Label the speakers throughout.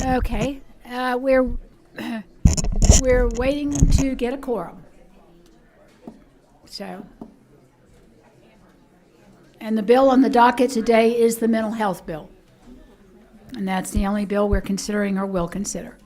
Speaker 1: Okay, we're waiting to get a quorum. So, and the bill on the docket today is the mental health bill, and that's the only bill we're considering or will consider.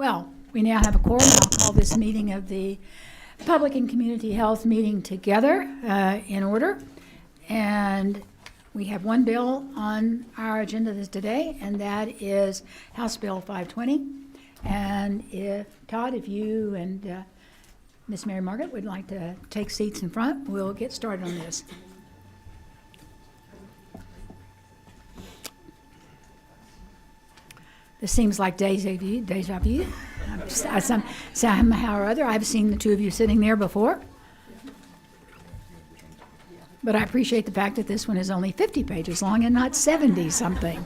Speaker 1: Well, we now have a quorum. I'll call this meeting of the Public and Community Health meeting together in order. And we have one bill on our agenda today, and that is House Bill 520. And if, Todd, if you and Miss Mary Margaret would like to take seats in front, we'll get started on this. This seems like deja vu. Somehow or other, I've seen the two of you sitting there before. But I appreciate the fact that this one is only 50 pages long and not 70-something.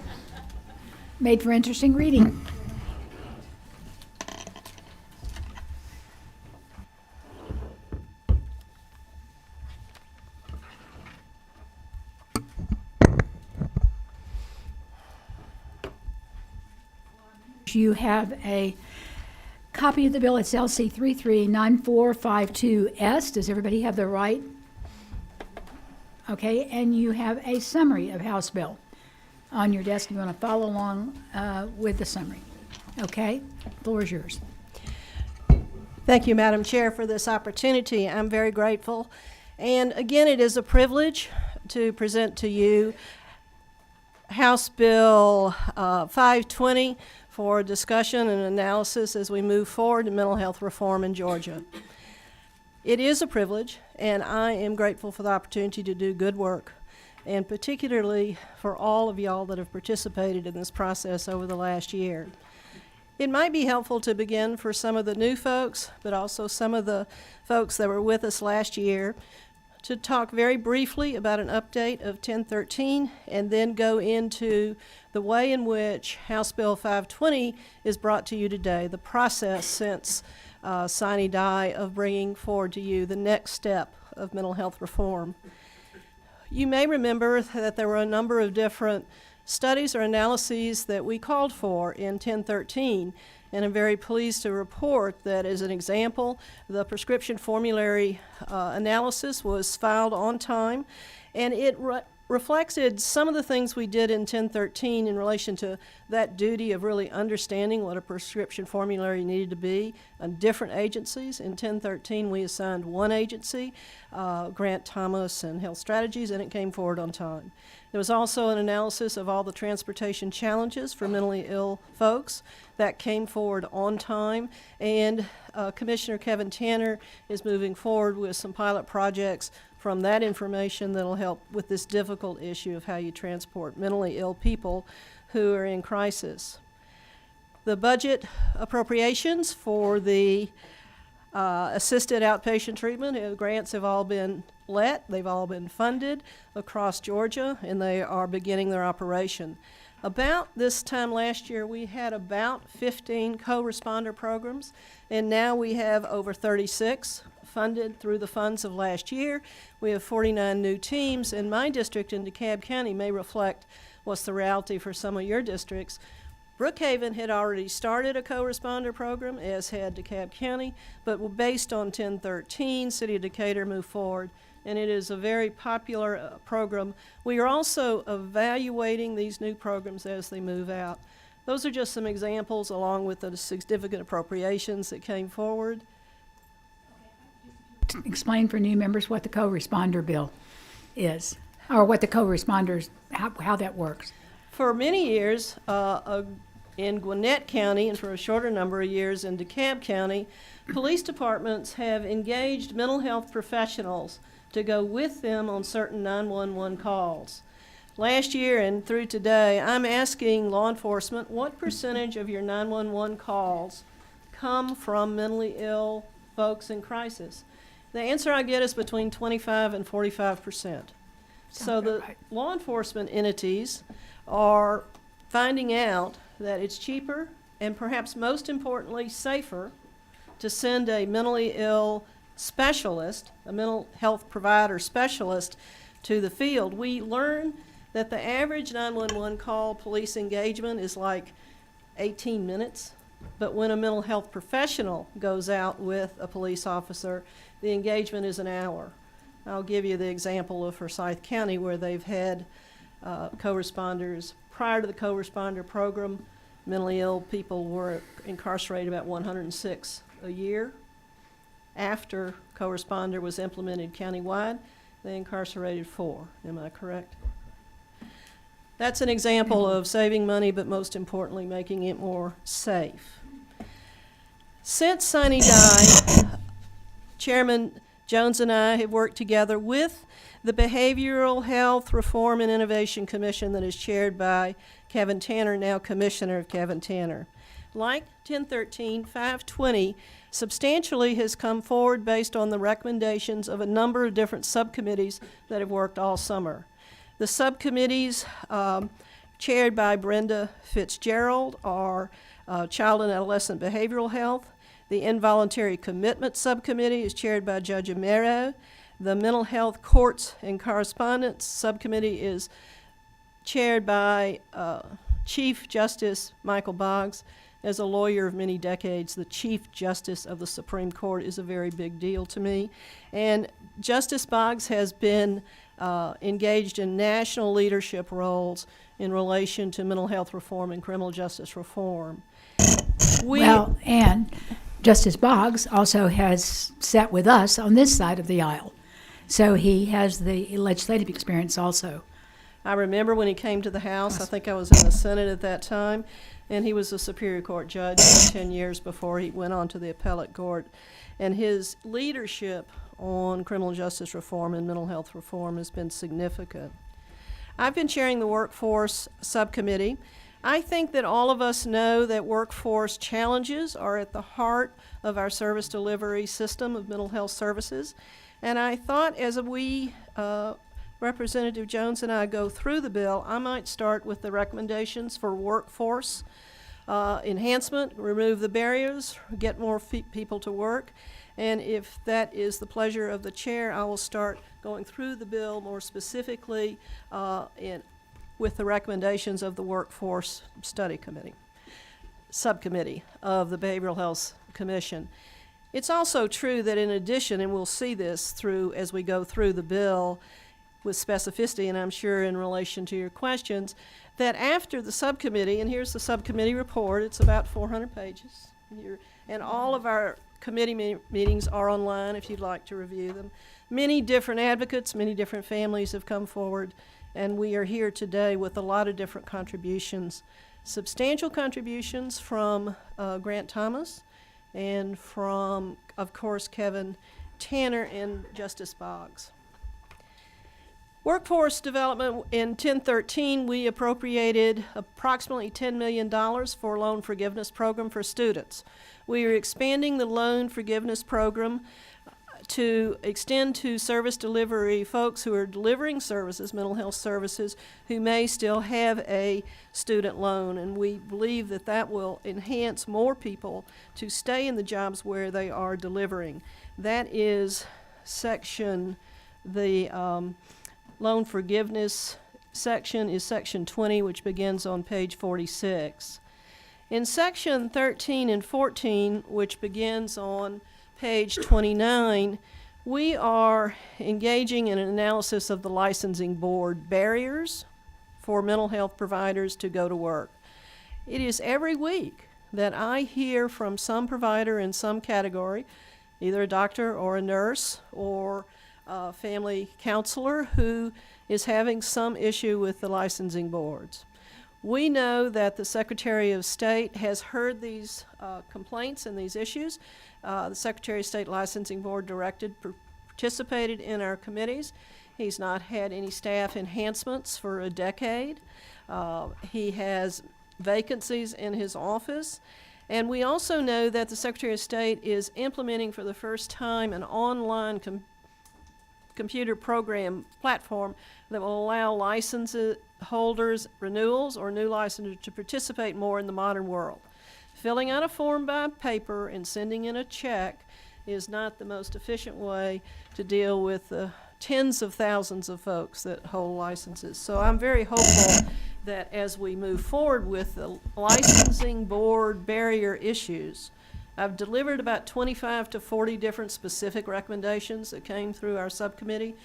Speaker 1: Made for interesting reading. You have a copy of the bill. It's LC 339452S. Does everybody have the right? Okay, and you have a summary of House Bill on your desk. You want to follow along with the summary. Okay, the floor is yours.
Speaker 2: Thank you, Madam Chair, for this opportunity. I'm very grateful. And again, it is a privilege to present to you House Bill 520 for discussion and analysis as we move forward in mental health reform in Georgia. It is a privilege, and I am grateful for the opportunity to do good work, and particularly for all of y'all that have participated in this process over the last year. It might be helpful to begin for some of the new folks, but also some of the folks that were with us last year, to talk very briefly about an update of 1013 and then go into the way in which House Bill 520 is brought to you today, the process since sine die of bringing forward to you the next step of mental health reform. You may remember that there were a number of different studies or analyses that we called for in 1013, and I'm very pleased to report that, as an example, the prescription formulary analysis was filed on time, and it reflected some of the things we did in 1013 in relation to that duty of really understanding what a prescription formulary needed to be on different agencies. In 1013, we assigned one agency, Grant Thomas and Health Strategies, and it came forward on time. There was also an analysis of all the transportation challenges for mentally ill folks that came forward on time, and Commissioner Kevin Tanner is moving forward with some pilot projects from that information that'll help with this difficult issue of how you transport mentally ill people who are in crisis. The budget appropriations for the assisted outpatient treatment grants have all been let. They've all been funded across Georgia, and they are beginning their operation. About this time last year, we had about 15 co-responder programs, and now we have over 36 funded through the funds of last year. We have 49 new teams, and my district in DeKalb County may reflect what's the reality for some of your districts. Brookhaven had already started a co-responder program, as had DeKalb County, but based on 1013, City of Decatur moved forward, and it is a very popular program. We are also evaluating these new programs as they move out. Those are just some examples, along with the significant appropriations that came forward.
Speaker 1: Explain for new members what the co-responder bill is, or what the co-responders, how that works.
Speaker 2: For many years in Gwinnett County, and for a shorter number of years in DeKalb County, police departments have engaged mental health professionals to go with them on certain 911 calls. Last year and through today, I'm asking law enforcement, what percentage of your 911 calls come from mentally ill folks in crisis? The answer I get is between 25 and 45%. So the law enforcement entities are finding out that it's cheaper and perhaps most importantly safer to send a mentally ill specialist, a mental health provider specialist, to the field. We learn that the average 911 call police engagement is like 18 minutes, but when a mental health professional goes out with a police officer, the engagement is an hour. I'll give you the example of Forsyth County, where they've had co-responders prior to the co-responder program mentally ill people were incarcerated about 106 a year. After co-responder was implemented countywide, they incarcerated 4. Am I correct? That's an example of saving money, but most importantly, making it more safe. Since Sonny died, Chairman Jones and I have worked together with the Behavioral Health Reform and Innovation Commission that is chaired by Kevin Tanner, now Commissioner of Kevin Tanner. Like 1013, 520 substantially has come forward based on the recommendations of a number of different subcommittees that have worked all summer. The subcommittees chaired by Brenda Fitzgerald are Child and Adolescent Behavioral Health. The Involuntary Commitment Subcommittee is chaired by Judge Amero. The Mental Health Courts and Correspondence Subcommittee is chaired by Chief Justice Michael Boggs. As a lawyer of many decades, the Chief Justice of the Supreme Court is a very big deal to me. And Justice Boggs has been engaged in national leadership roles in relation to mental health reform and criminal justice reform.
Speaker 1: Well, and Justice Boggs also has sat with us on this side of the aisle. So he has the legislative experience also.
Speaker 2: I remember when he came to the House, I think I was in the Senate at that time, and he was a Superior Court judge for 10 years before he went on to the appellate court. And his leadership on criminal justice reform and mental health reform has been significant. I've been chairing the Workforce Subcommittee. I think that all of us know that workforce challenges are at the heart of our service delivery system of mental health services. And I thought as Representative Jones and I go through the bill, I might start with the recommendations for workforce enhancement, remove the barriers, get more people to work. And if that is the pleasure of the chair, I will start going through the bill more specifically with the recommendations of the Workforce Study Committee, Subcommittee of the Behavioral Health Commission. It's also true that in addition, and we'll see this through as we go through the bill with specificity, and I'm sure in relation to your questions, that after the subcommittee, and here's the subcommittee report, it's about 400 pages, and all of our committee meetings are online if you'd like to review them. Many different advocates, many different families have come forward, and we are here today with a lot of different contributions. Substantial contributions from Grant Thomas and from, of course, Kevin Tanner and Justice Boggs. Workforce development in 1013, we appropriated approximately $10 million for a loan forgiveness program for students. We are expanding the loan forgiveness program to extend to service delivery folks who are delivering services, mental health services, who may still have a student loan. And we believe that that will enhance more people to stay in the jobs where they are delivering. That is section, the loan forgiveness section is section 20, which begins on page 46. In section 13 and 14, which begins on page 29, we are engaging in an analysis of the licensing board barriers for mental health providers to go to work. It is every week that I hear from some provider in some category, either a doctor or a nurse or a family counselor, who is having some issue with the licensing boards. We know that the Secretary of State has heard these complaints and these issues. The Secretary of State Licensing Board participated in our committees. He's not had any staff enhancements for a decade. He has vacancies in his office. And we also know that the Secretary of State is implementing for the first time an online computer program platform that will allow license holders renewals or new licensors to participate more in the modern world. Filling out a form by paper and sending in a check is not the most efficient way to deal with the tens of thousands of folks that hold licenses. So I'm very hopeful that as we move forward with the licensing board barrier issues, I've delivered about 25 to 40 different specific recommendations that came through our subcommittee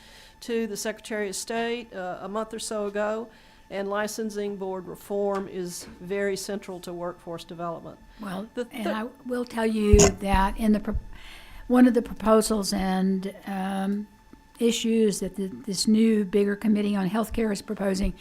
Speaker 2: to the Secretary of State a month or so ago. and licensing board reform is very central to workforce development.
Speaker 1: Well,
Speaker 2: The
Speaker 1: and
Speaker 2: thir-
Speaker 1: I will tell you that in the, one of the proposals and issues that this new bigger committee on healthcare is proposing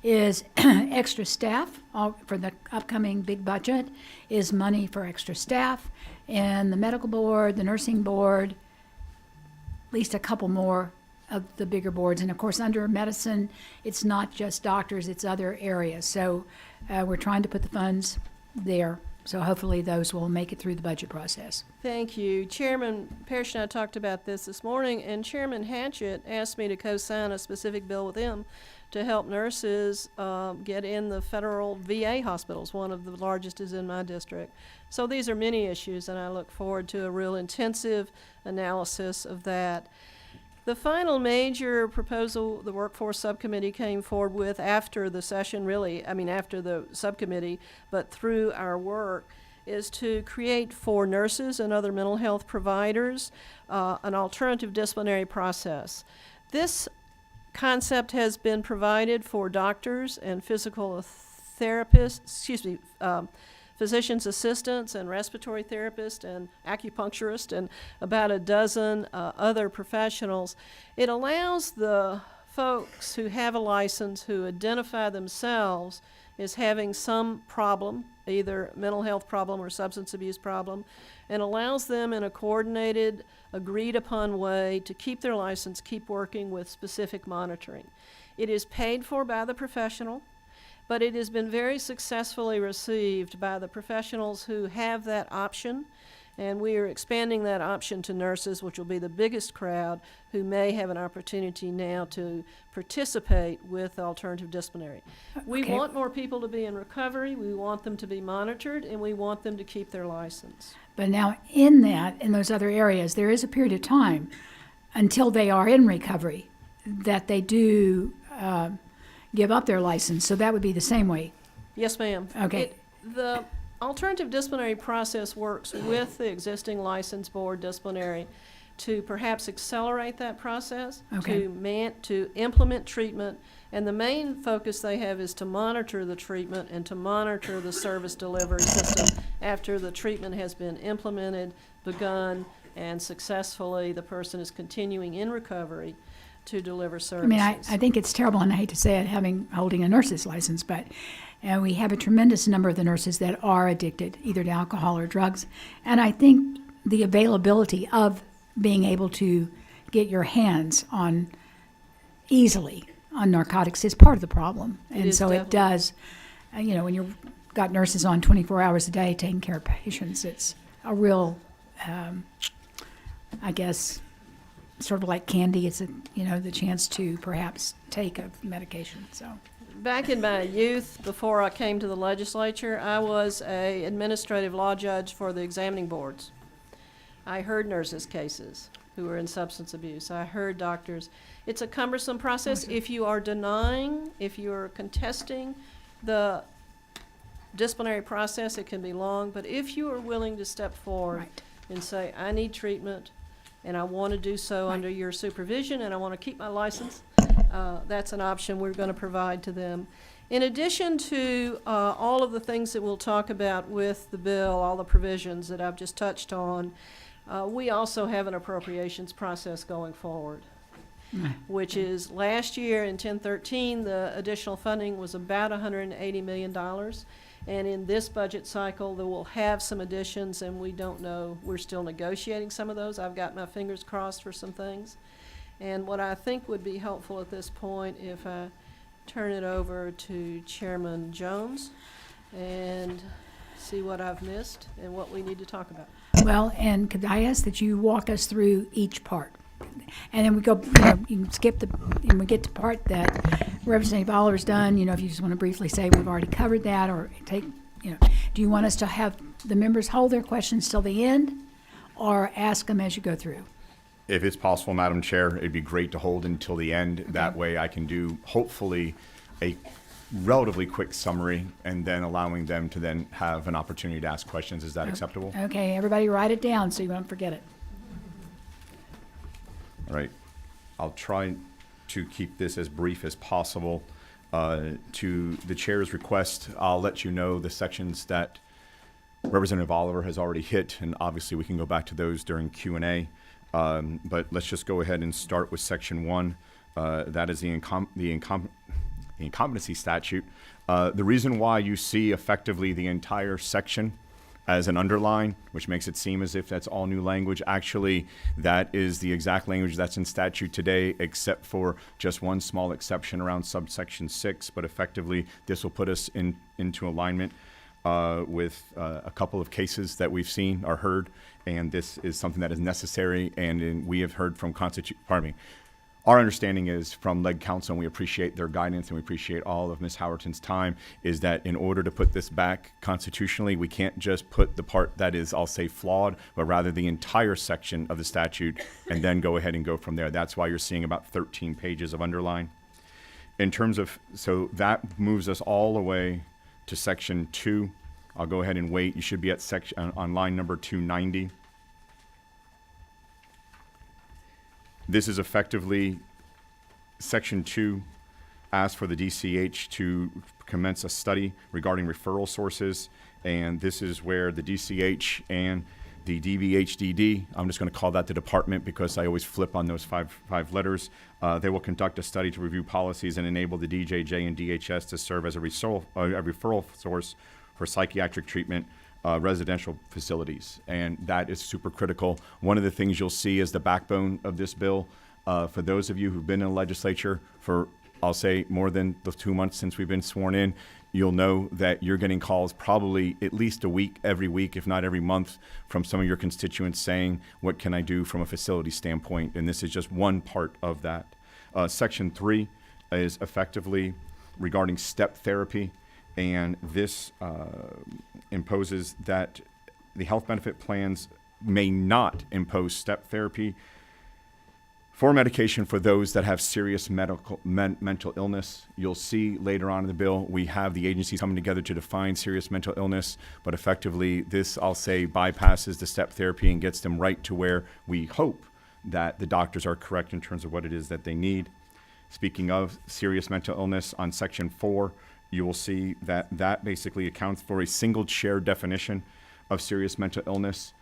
Speaker 1: is extra staff for the upcoming big budget, is money for extra staff. And the medical board, the nursing board, at least a couple more of the bigger boards. And of course, under medicine, it's not just doctors, it's other areas. So we're trying to put the funds there. So hopefully those will make it through the budget process.
Speaker 2: Thank you. Chairman Parrish and I talked about this morning, and Chairman Hatchett asked me to co-sign a specific bill with him to help nurses get in the federal VA hospitals. One of the largest is in my district. So these are many issues, and I look forward to a real intensive analysis of that. The final major proposal the workforce subcommittee came forward with after the session, after the subcommittee, but through our work, is to create for nurses and other mental health providers an alternative disciplinary process. This concept has been provided for doctors and physical therapists, physician's assistants and respiratory therapists and acupuncturists and about a dozen other professionals. It allows the folks who have a license who identify themselves as having some problem, either mental health problem or substance abuse problem, and allows them in a coordinated, agreed upon way to keep their license, keep working with specific monitoring. It is paid for by the professional, but it has been very successfully received by the professionals who have that option, and we are expanding that option to nurses, which will be the biggest crowd, who may have an opportunity now to participate with alternative disciplinary. We
Speaker 1: Okay.
Speaker 2: want more people to be in recovery, we want them to be monitored, and we want them to keep their license.
Speaker 1: But now in those other areas, there is a period of time until they are in recovery that they do give up their license. So that would be the same way.
Speaker 2: Yes, ma'am.
Speaker 1: Okay.
Speaker 2: The alternative disciplinary process works with the existing license board disciplinary to perhaps accelerate that process,
Speaker 1: Okay.
Speaker 2: to implement treatment, and the main focus they have is to monitor the treatment and to monitor the service delivery system after the treatment has been implemented, begun, and successfully the person is continuing in recovery to deliver
Speaker 1: I
Speaker 2: services.
Speaker 1: mean, I think it's terrible, and I hate to say it, holding a nurse's license, but we have a tremendous number of the nurses that are addicted, either to alcohol or drugs. And I think the availability of being able to get your hands on easily on narcotics is part of the problem.
Speaker 2: It
Speaker 1: And
Speaker 2: is
Speaker 1: so it
Speaker 2: definitely.
Speaker 1: does, when you've got nurses on 24 hours a day taking care of patients, it's a real, I guess, sort of like candy. It's the chance to perhaps take a medication. So
Speaker 2: Back in my youth, before I came to the legislature, I was a administrative law judge for the examining boards. I heard nurses' cases who were in substance abuse. I heard doctors. It's a cumbersome process. If you are denying, if you are contesting the disciplinary process, it can be long. But if you are willing to step forward
Speaker 1: right.
Speaker 2: and say, I need treatment, and I want to do so
Speaker 1: Right.
Speaker 2: under your supervision, and I want to keep my license, that's an option we're going to provide to them. In addition to all of the things that we'll talk about with the bill, all the provisions that I've just touched on, we also have an appropriations process going forward, which is last year in 1013, the additional funding was about $180 million. And in this budget cycle, they will have some additions, and we don't know. We're still negotiating some of those. I've got my fingers crossed for some things. And what I think would be helpful at this point, if I turn it over to Chairman Jones and see what I've missed and what we need to talk about.
Speaker 1: Well, and could I ask that you walk us through each part? And then we go, you can skip and we get to part that Representative Oliver's done, if you just want to briefly say we've already covered that, or do you want us to have the members hold their questions till the end, or ask them as you go through?
Speaker 3: If it's possible, Madam Chair, it'd be great to hold until the end. That way I can do, hopefully, a relatively quick summary, and then allowing them to then have an opportunity to ask questions. Is that acceptable?
Speaker 1: Okay, everybody write it down so you won't forget it.
Speaker 3: All right. I'll try to keep this as brief as possible. To the chair's request, I'll let you know the sections that Representative Oliver has already hit, and obviously we can go back to those during Q&A. But let's just go ahead and start with section 1. That is the incompetency statute. The reason why you see effectively the entire section as an underline, which makes it seem as if that's all new language, actually that is the exact language that's in statute today, except for just one small exception around subsection 6. But effectively, this will put us into alignment with a couple of cases that we've seen or heard, and this is something that is necessary. And we have heard from our understanding is from Leg Counsel, and we appreciate their guidance and we appreciate all of Ms. Howerton's time, is that in order to put this back constitutionally, we can't just put the part that is, I'll say, flawed, but rather the entire section of the statute and then go ahead and go from there. That's why you're seeing about 13 pages of underline. In terms of, so that moves us all the way to section 2. I'll go ahead and wait. You should be at on line number 290. This is effectively section 2 asks for the DCH to commence a study regarding referral sources, and this is where the DCH and the DBHDD, I'm just going to call that the department because I always flip on those five letters. They will conduct a study to review policies and enable the DJJ and DHS to serve as a referral source for psychiatric treatment residential facilities, and that is super critical. One of the things you'll see is the backbone of this bill. For those of you who've been in the legislature for, I'll say, more than the 2 months since we've been sworn in, you'll know that you're getting calls probably at least a week, every week, if not every month, from some of your constituents saying, what can I do from a facility standpoint? And this is just one part of that. Section 3 is effectively regarding step therapy. And this imposes that the health benefit plans may not impose step therapy for medication for those that have serious mental illness. You'll see later on in the bill, we have the agencies coming together to define serious mental illness, but effectively this, I'll say, bypasses the step therapy and gets them right to where we hope that the doctors are correct in terms of what it is that they need. Speaking of serious mental illness, on section 4, you will see that that basically accounts for a single shared definition of serious mental illness.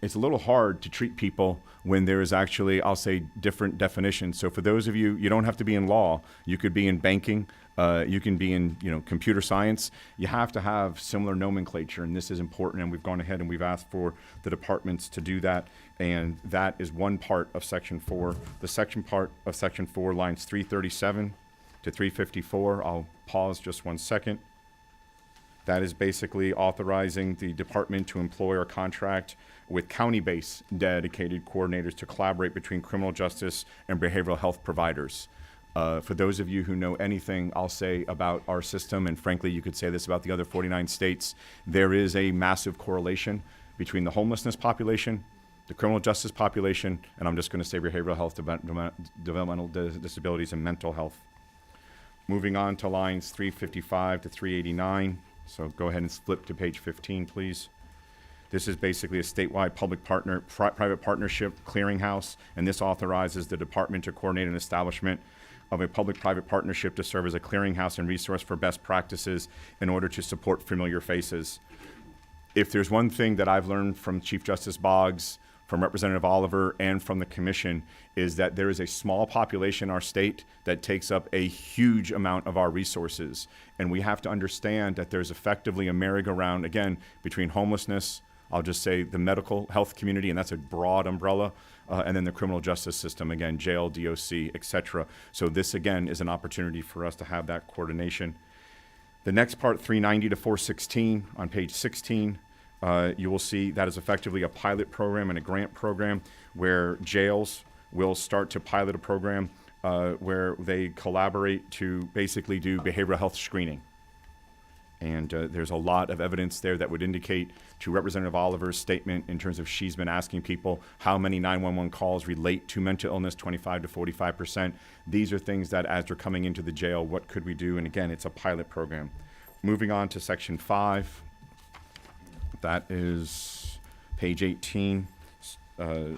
Speaker 3: It's a little hard to treat people when there is actually, I'll say, different definitions. So for those of you, you don't have to be in law. You could be in banking. You can be in, computer science. You have to have similar nomenclature, and this is important. And we've gone ahead and we've asked for the departments to do that. And that is one part of section 4. The section part of section 4, lines 337 to 354. I'll pause just 1 second. That is basically authorizing the department to employ or contract with county-based dedicated coordinators to collaborate between criminal justice and behavioral health providers. For those of you who know anything, I'll say, about our system, and frankly, you could say this about the other 49 states, there is a massive correlation between the homelessness population, the criminal justice population, and I'm just going to say behavioral health, developmental disabilities, and mental health. Moving on to lines 355 to 389. So go ahead and flip to page 15, please. This is basically a statewide private partnership clearinghouse, and this authorizes the department to coordinate an establishment of a public-private partnership to serve as a clearinghouse and resource for best practices in order to support familiar faces. If there's one thing that I've learned from Chief Justice Boggs, from Representative Oliver, and from the commission, is that there is a small population in our state that takes up a huge amount of our resources. And we have to understand that there's effectively a merry-go-round, again, between homelessness, I'll just say the medical health community, and that's a broad umbrella, and then the criminal justice system, again, jail, DOC, et cetera. So this, again, is an opportunity for us to have that coordination. The next part, 390 to 416, on page 16, you will see that is effectively a pilot program and a grant program where jails will start to pilot a program where they collaborate to basically do behavioral health screening. And there's a lot of evidence there that would indicate to Representative Oliver's statement in terms of she's been asking people how many 911 calls relate to mental illness, 25 to 45%. These are things that as they're coming into the jail, what could we do? And again, it's a pilot program. Moving on to section 5. That is page 18,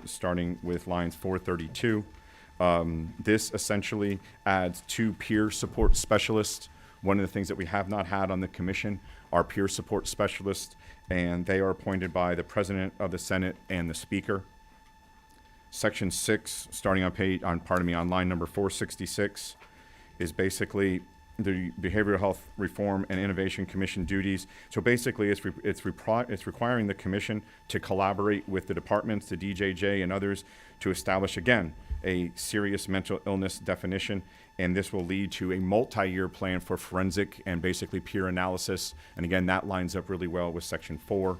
Speaker 3: starting with lines 432. This essentially adds 2 peer support specialists. One of the things that we have not had on the commission are peer support specialists, and they are appointed by the President of the Senate and the Speaker. Section 6, starting on line number 466, is basically the Behavioral Health Reform and Innovation Commission duties. So basically, it's requiring the commission to collaborate with the departments, the DJJ and others, to establish, again, a serious mental illness definition. And this will lead to a multi-year plan for forensic and basically peer analysis. And again, that lines up really well with Section 4.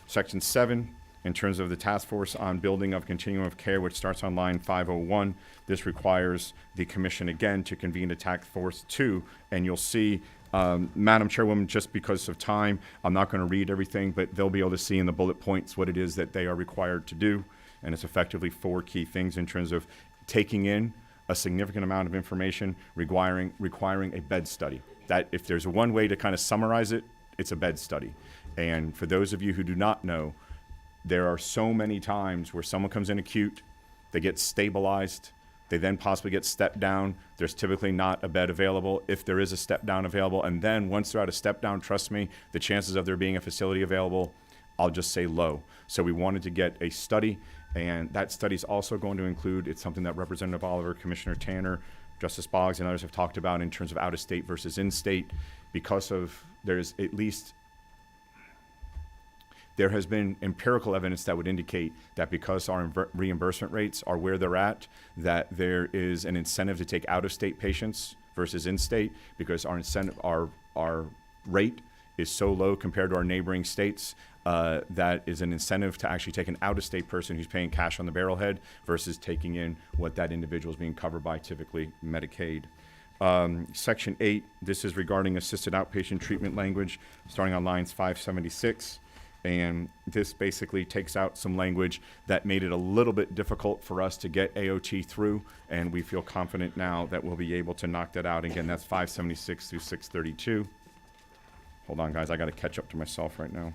Speaker 3: Section 7, in terms of the task force on building of continuum of care, which starts on line 501, this requires the commission again to convene a task force 2. And you'll see, Madam Chairwoman, just because of time, I'm not going to read everything, but they'll be able to see in the bullet points what it is that they are required to do. And it's effectively 4 key things in terms of taking in a significant amount of information, requiring a bed study. That, if there's one way to kind of summarize it, it's a bed study. And for those of you who do not know, there are so many times where someone comes in acute, they get stabilized, they then possibly get stepped down. There's typically not a bed available if there is a step down available. And then once they're out of step down, trust me, the chances of there being a facility available, I'll just say low. So we wanted to get a study, and that study is also going to include, it's something that Representative Oliver, Commissioner Tanner, Justice Boggs, and others have talked about in terms of out-of-state versus in-state, because of there's at least, there has been empirical evidence that would indicate that because our reimbursement rates are where they're at, that there is an incentive to take out-of-state patients versus in-state, because our rate is so low compared to our neighboring states. That is an incentive to actually take an out-of-state person who's paying cash on the barrelhead versus taking in what that individual is being covered by, typically Medicaid. Section 8, this is regarding assisted outpatient treatment language, starting on lines 576. And this basically takes out some language that made it a little bit difficult for us to get AOT through, and we feel confident now that we'll be able to knock that out. Again, that's 576 through 632. Hold on, guys, I got to catch up to myself right now.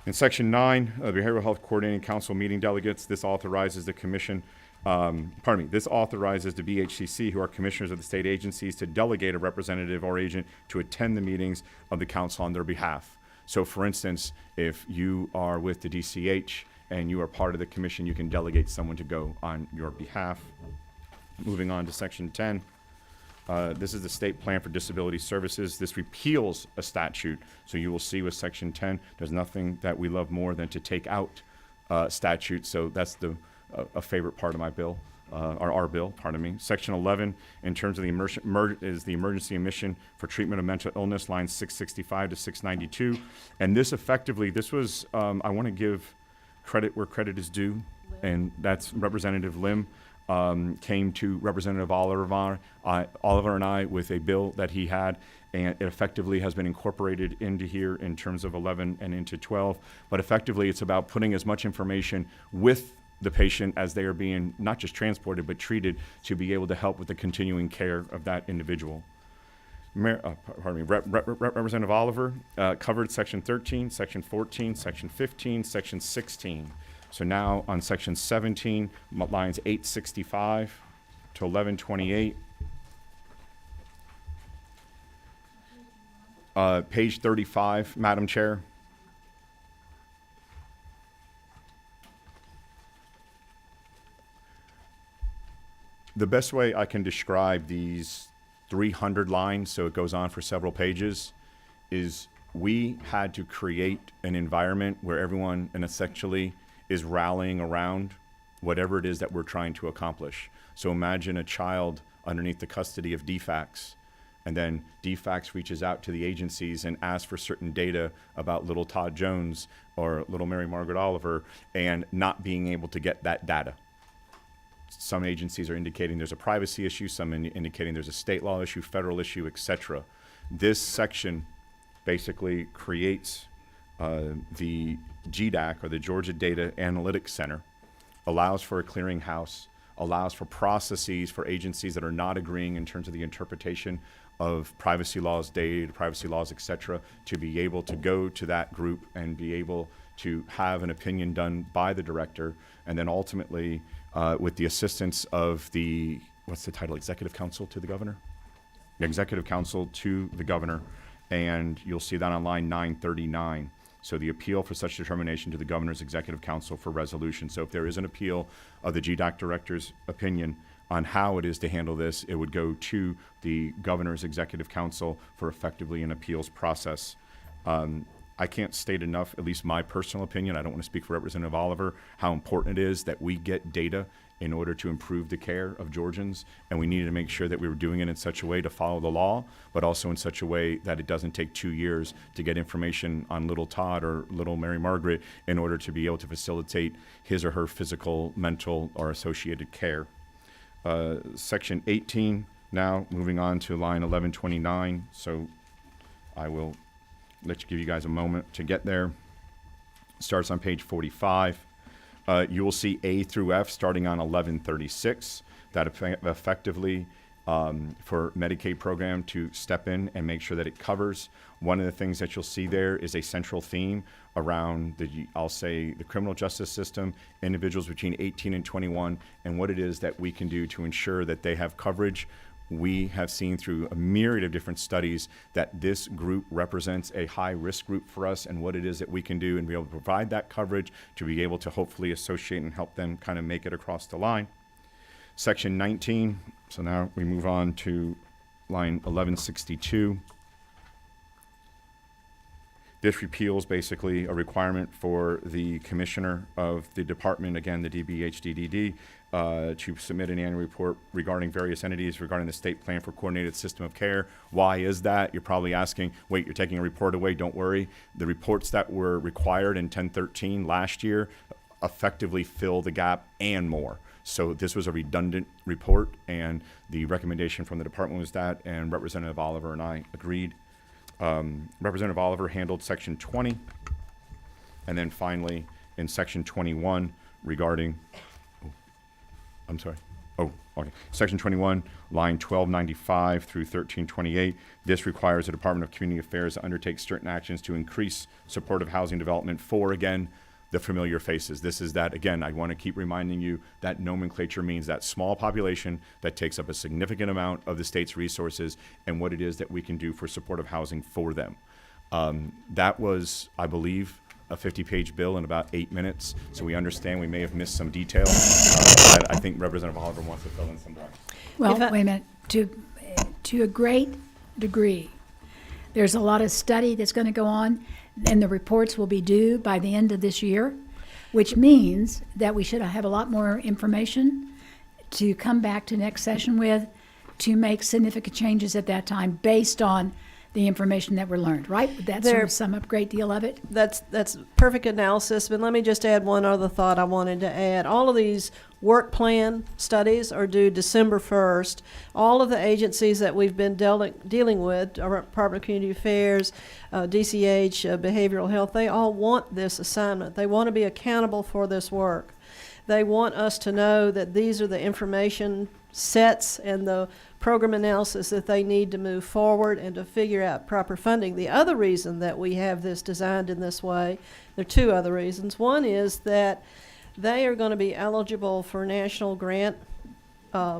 Speaker 3: In Section 9, Behavioral Health Coordinating Council meeting delegates, this authorizes the commission, this authorizes the BHCC, who are commissioners of the state agencies, to delegate a representative or agent to attend the meetings of the council on their behalf. So for instance, if you are with the DCH and you are part of the commission, you can delegate someone to go on your behalf. Moving on to Section 10. This is the State Plan for Disability Services. This repeals a statute. So you will see with Section 10, there's nothing that we love more than to take out statutes. So that's a favorite part of my bill, or our bill, pardon me. Section 11, in terms of is the emergency admission for treatment of mental illness, lines 665 to 692. And this effectively, this was, I want to give credit where credit is due, and that's Representative Lim. Came to Representative Oliver and I with a bill that he had, and it effectively has been incorporated into here in terms of 11 and into 12. But effectively, it's about putting as much information with the patient as they are being not just transported but treated, to be able to help with the continuing care of that individual. Representative Oliver covered Section 13, Section 14, Section 15, Section 16. So now on Section 17, lines 865 to 1128. Page 35, Madam Chair. The best way I can describe these 300 lines, so it goes on for several pages, is we had to create an environment where everyone, and essentially, is rallying around whatever it is that we're trying to accomplish. So imagine a child underneath the custody of DFACS, and then DFACS reaches out to the agencies and asks for certain data about little Todd Jones or little Mary Margaret Oliver, and not being able to get that data. Some agencies are indicating there's a privacy issue, some indicating there's a state law issue, federal issue, etc. This section basically creates the GDAC, or the Georgia Data Analytics Center, allows for a clearinghouse, allows for processes for agencies that are not agreeing in terms of the interpretation of privacy laws, data privacy laws, etc., to be able to go to that group and be able to have an opinion done by the director, and then ultimately, with the assistance of the, what's the title, Executive Council to the Governor? The Executive Council to the Governor, and you'll see that on line 939. So the appeal for such determination to the Governor's Executive Council for resolution. So if there is an appeal of the GDOC Director's opinion on how it is to handle this, it would go to the Governor's Executive Council for effectively an appeals process. I can't state enough, at least my personal opinion, I don't want to speak for Representative Oliver, how important it is that we get data in order to improve the care of Georgians, and we needed to make sure that we were doing it in such a way to follow the law, but also in such a way that it doesn't take 2 years to get information on little Todd or little Mary Margaret in order to be able to facilitate his or her physical, mental, or associated care. Section 18, now moving on to line 1129, so I will give you guys a moment to get there. Starts on page 45. You will see A through F starting on 1136, that effectively for Medicaid program to step in and make sure that it covers. One of the things that you'll see there is a central theme around I'll say the criminal justice system, individuals between 18 and 21, and what it is that we can do to ensure that they have coverage. We have seen through a myriad of different studies that this group represents a high-risk group for us, and what it is that we can do and be able to provide that coverage to be able to hopefully associate and help them kind of make it across the line. Section 19, so now we move on to line 1162. This repeals basically a requirement for the commissioner of the department, again, the DBHDDD, to submit an annual report regarding various entities regarding the state plan for coordinated system of care. Why is that? You're probably asking, wait, you're taking a report away? Don't worry. The reports that were required in 1013 last year effectively fill the gap and more. So this was a redundant report, and the recommendation from the department was that, and Representative Oliver and I agreed. Representative Oliver handled section 20, and then finally in section 21 regarding, section 21, line 1295 through 1328. This requires the Department of Community Affairs to undertake certain actions to increase supportive housing development for, again, the familiar faces. This is that, again, I want to keep reminding you that nomenclature means that small population that takes up a significant amount of the state's resources and what it is that we can do for supportive housing for them. That was, I believe, a 50-page bill in about 8 minutes, so we understand we may have missed some detail. But I think Representative Oliver wants to fill in some blanks.
Speaker 1: Well, wait a minute. To a great degree, there's a lot of study that's going to go on, and the reports will be due by the end of this year, which means that we should have a lot more information to come back to next session with to make significant changes at that time based on the information that were learned, right? Would that sort of sum up a great deal of it?
Speaker 2: That's perfect analysis, but let me just add one other thought I wanted to add. All of these work plan studies are due December 1st. All of the agencies that we've been dealing with, Department of Community Affairs, DCH, Behavioral Health, they all want this assignment. They want to be accountable for this work. They want us to know that these are the information sets and the program analysis that they need to move forward and to figure out proper funding. The other reason that we have this designed in this way, there are two other reasons. One is that they are going to be eligible for national grant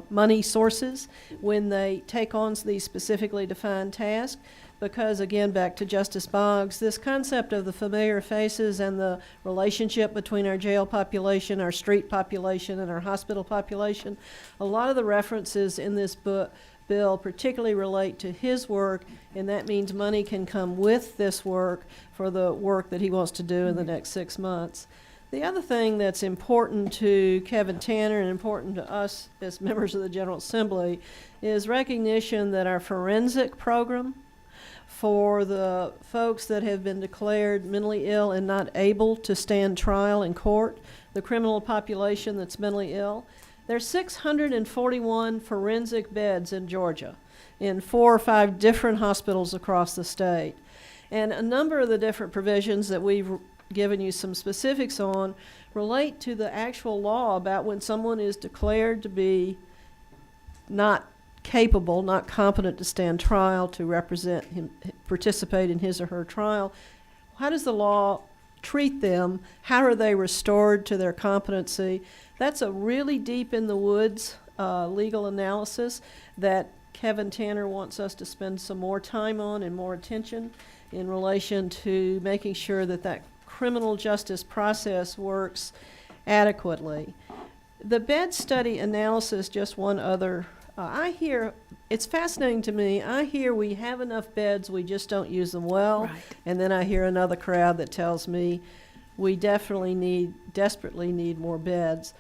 Speaker 2: money sources when they take on these specifically defined tasks. Because, again, back to Justice Boggs, this concept of the familiar faces and the relationship between our jail population, our street population, and our hospital population, a lot of the references in this bill particularly relate to his work, and that means money can come with this work for the work that he wants to do in the next 6 months. The other thing that's important to Kevin Tanner and important to us as members of the General Assembly is recognition that our forensic program for the folks that have been declared mentally ill and not able to stand trial in court, the criminal population that's mentally ill, there's 641 forensic beds in Georgia in 4 or 5 different hospitals across the state. And a number of the different provisions that we've given you some specifics on relate to the actual law about when someone is declared to be not capable, not competent to stand trial, to represent him, participate in his or her trial. How does the law treat them? How are they restored to their competency? That's a really deep in the woods legal analysis that Kevin Tanner wants us to spend some more time on and more attention in relation to making sure that that criminal justice process works adequately. The bed study analysis, just one other, I hear, it's fascinating to me, I hear we have enough beds, we just don't use them well.
Speaker 1: Right.
Speaker 2: And then I hear another crowd that tells me we desperately need more beds.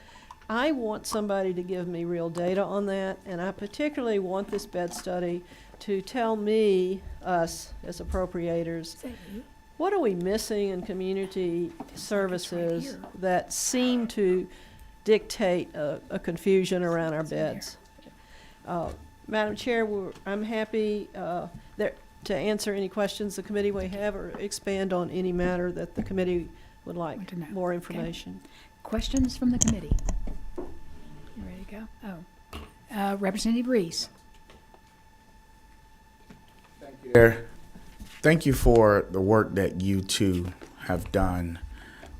Speaker 2: I want somebody to give me real data on that, and I particularly want this bed study to tell me, us as appropriators, what are we missing in community services
Speaker 1: here.
Speaker 2: that seem to dictate a confusion around our
Speaker 1: It's in here.
Speaker 2: beds? Madam Chair, I'm happy to answer any questions the committee may have or expand on any matter that the committee would like
Speaker 1: Want to know.
Speaker 2: more
Speaker 1: Okay.
Speaker 2: information.
Speaker 1: Questions from the committee? You ready to go? Oh. Representative Reese.
Speaker 4: Chair, thank you for the work that you two have done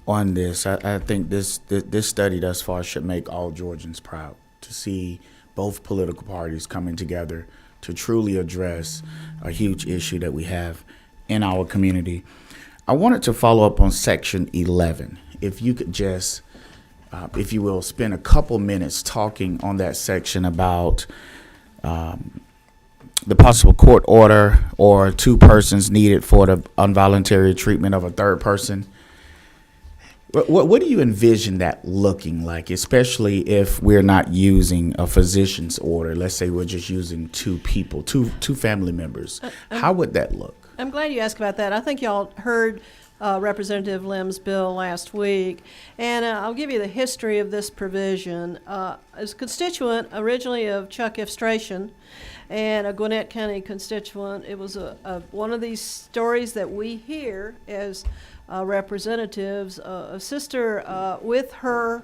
Speaker 4: on this. I think this study thus far should make all Georgians proud to see both political parties coming together to truly address a huge issue that we have in our community. I wanted to follow up on Section 11. If you could just, if you will, spend a couple minutes talking on that section about the possible court order or two persons needed for the involuntary treatment of a third person. What do you envision that looking like, especially if we're not using a physician's order? Let's say we're just using two people, two family members. How would that look?
Speaker 2: I'm glad you asked about that. I think y'all heard Representative Lim's bill last week, and I'll give you the history of this provision. As a constituent originally of Chuck Ifstration and a Gwinnett County constituent, it was one of these stories that we hear as representatives. A sister with her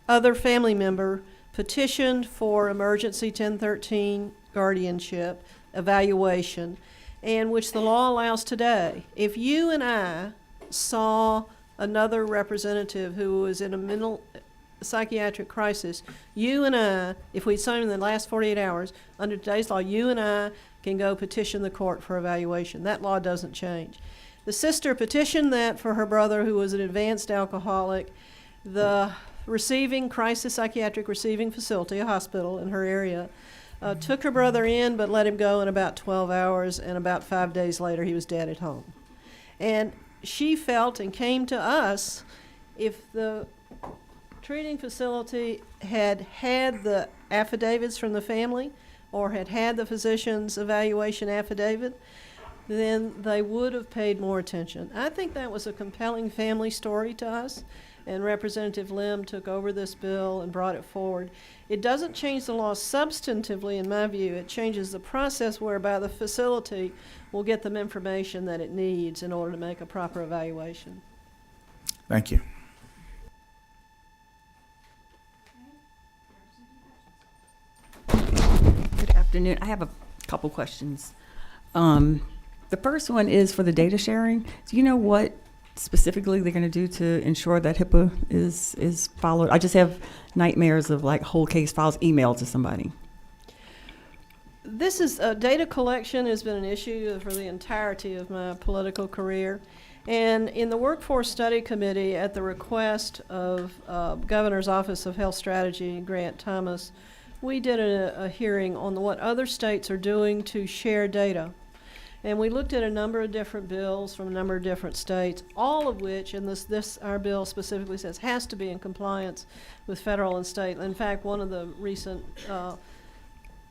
Speaker 2: other family member petitioned for emergency 1013 guardianship evaluation, and which the law allows today. If you and I saw another representative who was in a mental psychiatric crisis, you and I, if we saw him in the last 48 hours, under today's law, you and I can go petition the court for evaluation. That law doesn't change. The sister petitioned that for her brother, who was an advanced alcoholic. The receiving crisis psychiatric receiving facility, a hospital in her area, took her brother in but let him go in about 12 hours, and about 5 days later he was dead at home. And she felt and came to us, if the treating facility had had the affidavits from the family or had had the physician's evaluation affidavit, then they would have paid more attention. I think that was a compelling family story to us, and Representative Lim took over this bill and brought it forward. It doesn't change the law substantively, in my view. It changes the process whereby the facility will get them information that it needs in order to make a proper evaluation.
Speaker 4: Thank you.
Speaker 5: Good afternoon. I have a couple questions. The first one is for the data sharing. Do you know what specifically they're going to do to ensure that HIPAA is followed? I just have nightmares of like whole case files emailed to somebody.
Speaker 2: This is data collection has been an issue for the entirety of my political career. And in the Workforce Study Committee, at the request of Governor's Office of Health Strategy, Grant Thomas, we did a hearing on what other states are doing to share data. And we looked at a number of different bills from a number of different states, all of which, and this our bill specifically says, has to be in compliance with federal and state. In fact, one of the recent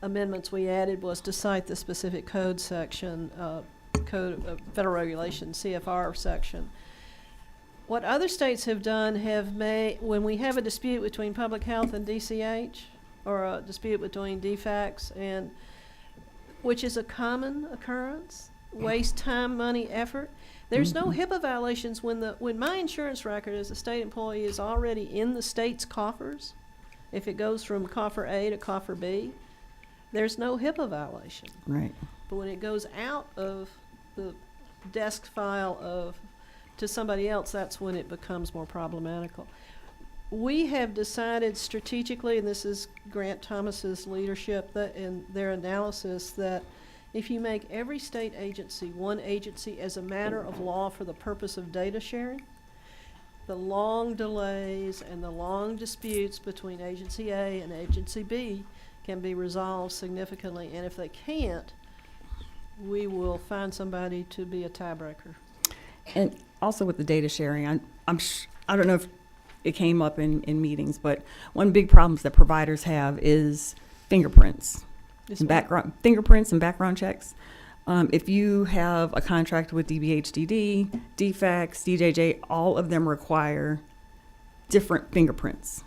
Speaker 2: amendments we added was to cite the specific code section, Code of Federal Regulation, CFR section. What other states have done have made, when we have a dispute between public health and DCH, or a dispute between DFACS and, which is a common occurrence, waste time, money, effort. There's no HIPAA violations when my insurance record as a state employee is already in the state's coffers. If it goes from coffer A to coffer B, there's no HIPAA violation.
Speaker 5: Right.
Speaker 2: But when it goes out of the desk file of to somebody else, that's when it becomes more problematical. We have decided strategically, and this is Grant Thomas's leadership in their analysis, that if you make every state agency one agency as a matter of law for the purpose of data sharing, the long delays and the long disputes between agency A and agency B can be resolved significantly. And if they can't, we will find somebody to be a tiebreaker.
Speaker 5: And also with the data sharing, I don't know if it came up in meetings, but one big problems that providers have is fingerprints.
Speaker 2: Yes,
Speaker 5: And
Speaker 2: ma'am.
Speaker 5: fingerprints and background checks. If you have a contract with DBHDD, DFACS, DJJ, all of them require different fingerprints,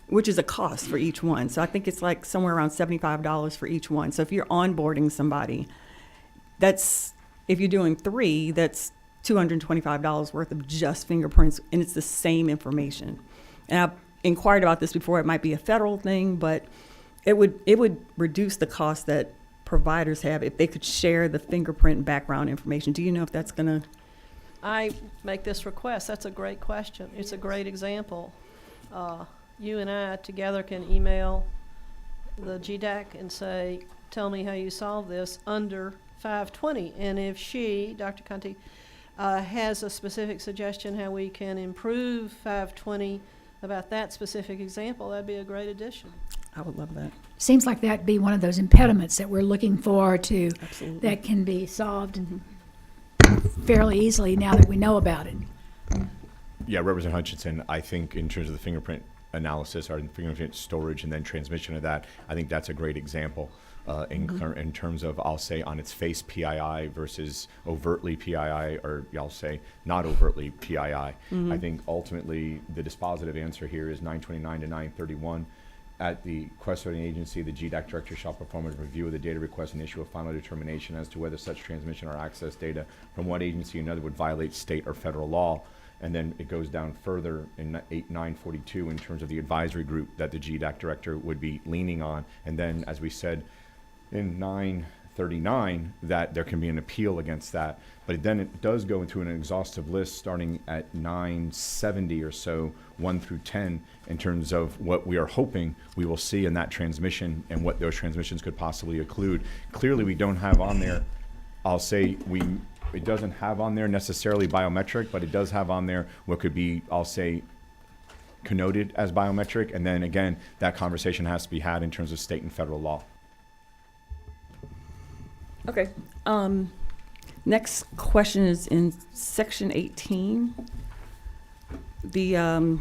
Speaker 5: which is a cost for each one. So I think it's like somewhere around $75 for each one. So if you're onboarding somebody, if you're doing 3, that's $225 worth of just fingerprints, and it's the same information. And I've inquired about this before. It might be a federal thing, but it would reduce the cost that providers have if they could share the fingerprint and background information. Do you know if that's going to?
Speaker 2: I make this request. That's a great question. It's a great example. You and I together can email the GDAC and say, tell me how you solve this under 520. And if she, Dr. Conti, has a specific suggestion how we can improve 520 about that specific example, that'd be a great addition.
Speaker 5: I would love that.
Speaker 1: Seems like that'd be one of those impediments that we're looking for to,
Speaker 5: Absolutely.
Speaker 1: that can be solved fairly easily now that we know about it.
Speaker 3: Yeah, Representative Hutchinson, I think in terms of the fingerprint analysis or fingerprint storage and then transmission of that, I think that's a great example in terms of, I'll say, on its face PII versus overtly PII, or I'll say not overtly PII. I think ultimately the dispositive answer here is 929 to 931. At the requesting agency, the GDAC director shall perform a review of the data request and issue a final determination as to whether such transmission or access data from one agency or another would violate state or federal law. And then it goes down further in 942 in terms of the advisory group that the GDAC director would be leaning on. And then, as we said in 939, that there can be an appeal against that. But then it does go into an exhaustive list starting at 970 or so, 1 through 10, in terms of what we are hoping we will see in that transmission and what those transmissions could possibly include. Clearly, we don't have on there, I'll say, it doesn't have on there necessarily biometric, but it does have on there what could be, I'll say, connoted as biometric. And then again, that conversation has to be had in terms of state and federal law.
Speaker 5: Okay. Next question is in section 18. The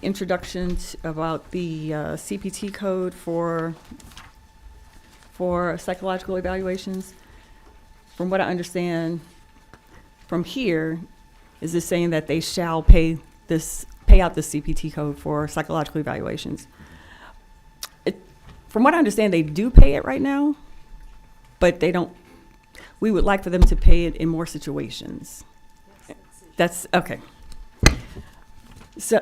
Speaker 5: introduction about the CPT code for psychological evaluations. From what I understand from here, is this saying that they shall pay out the CPT code for psychological evaluations. From what I understand, they do pay it right now, but they don't. We would like for them to pay it in more situations. That's okay. So,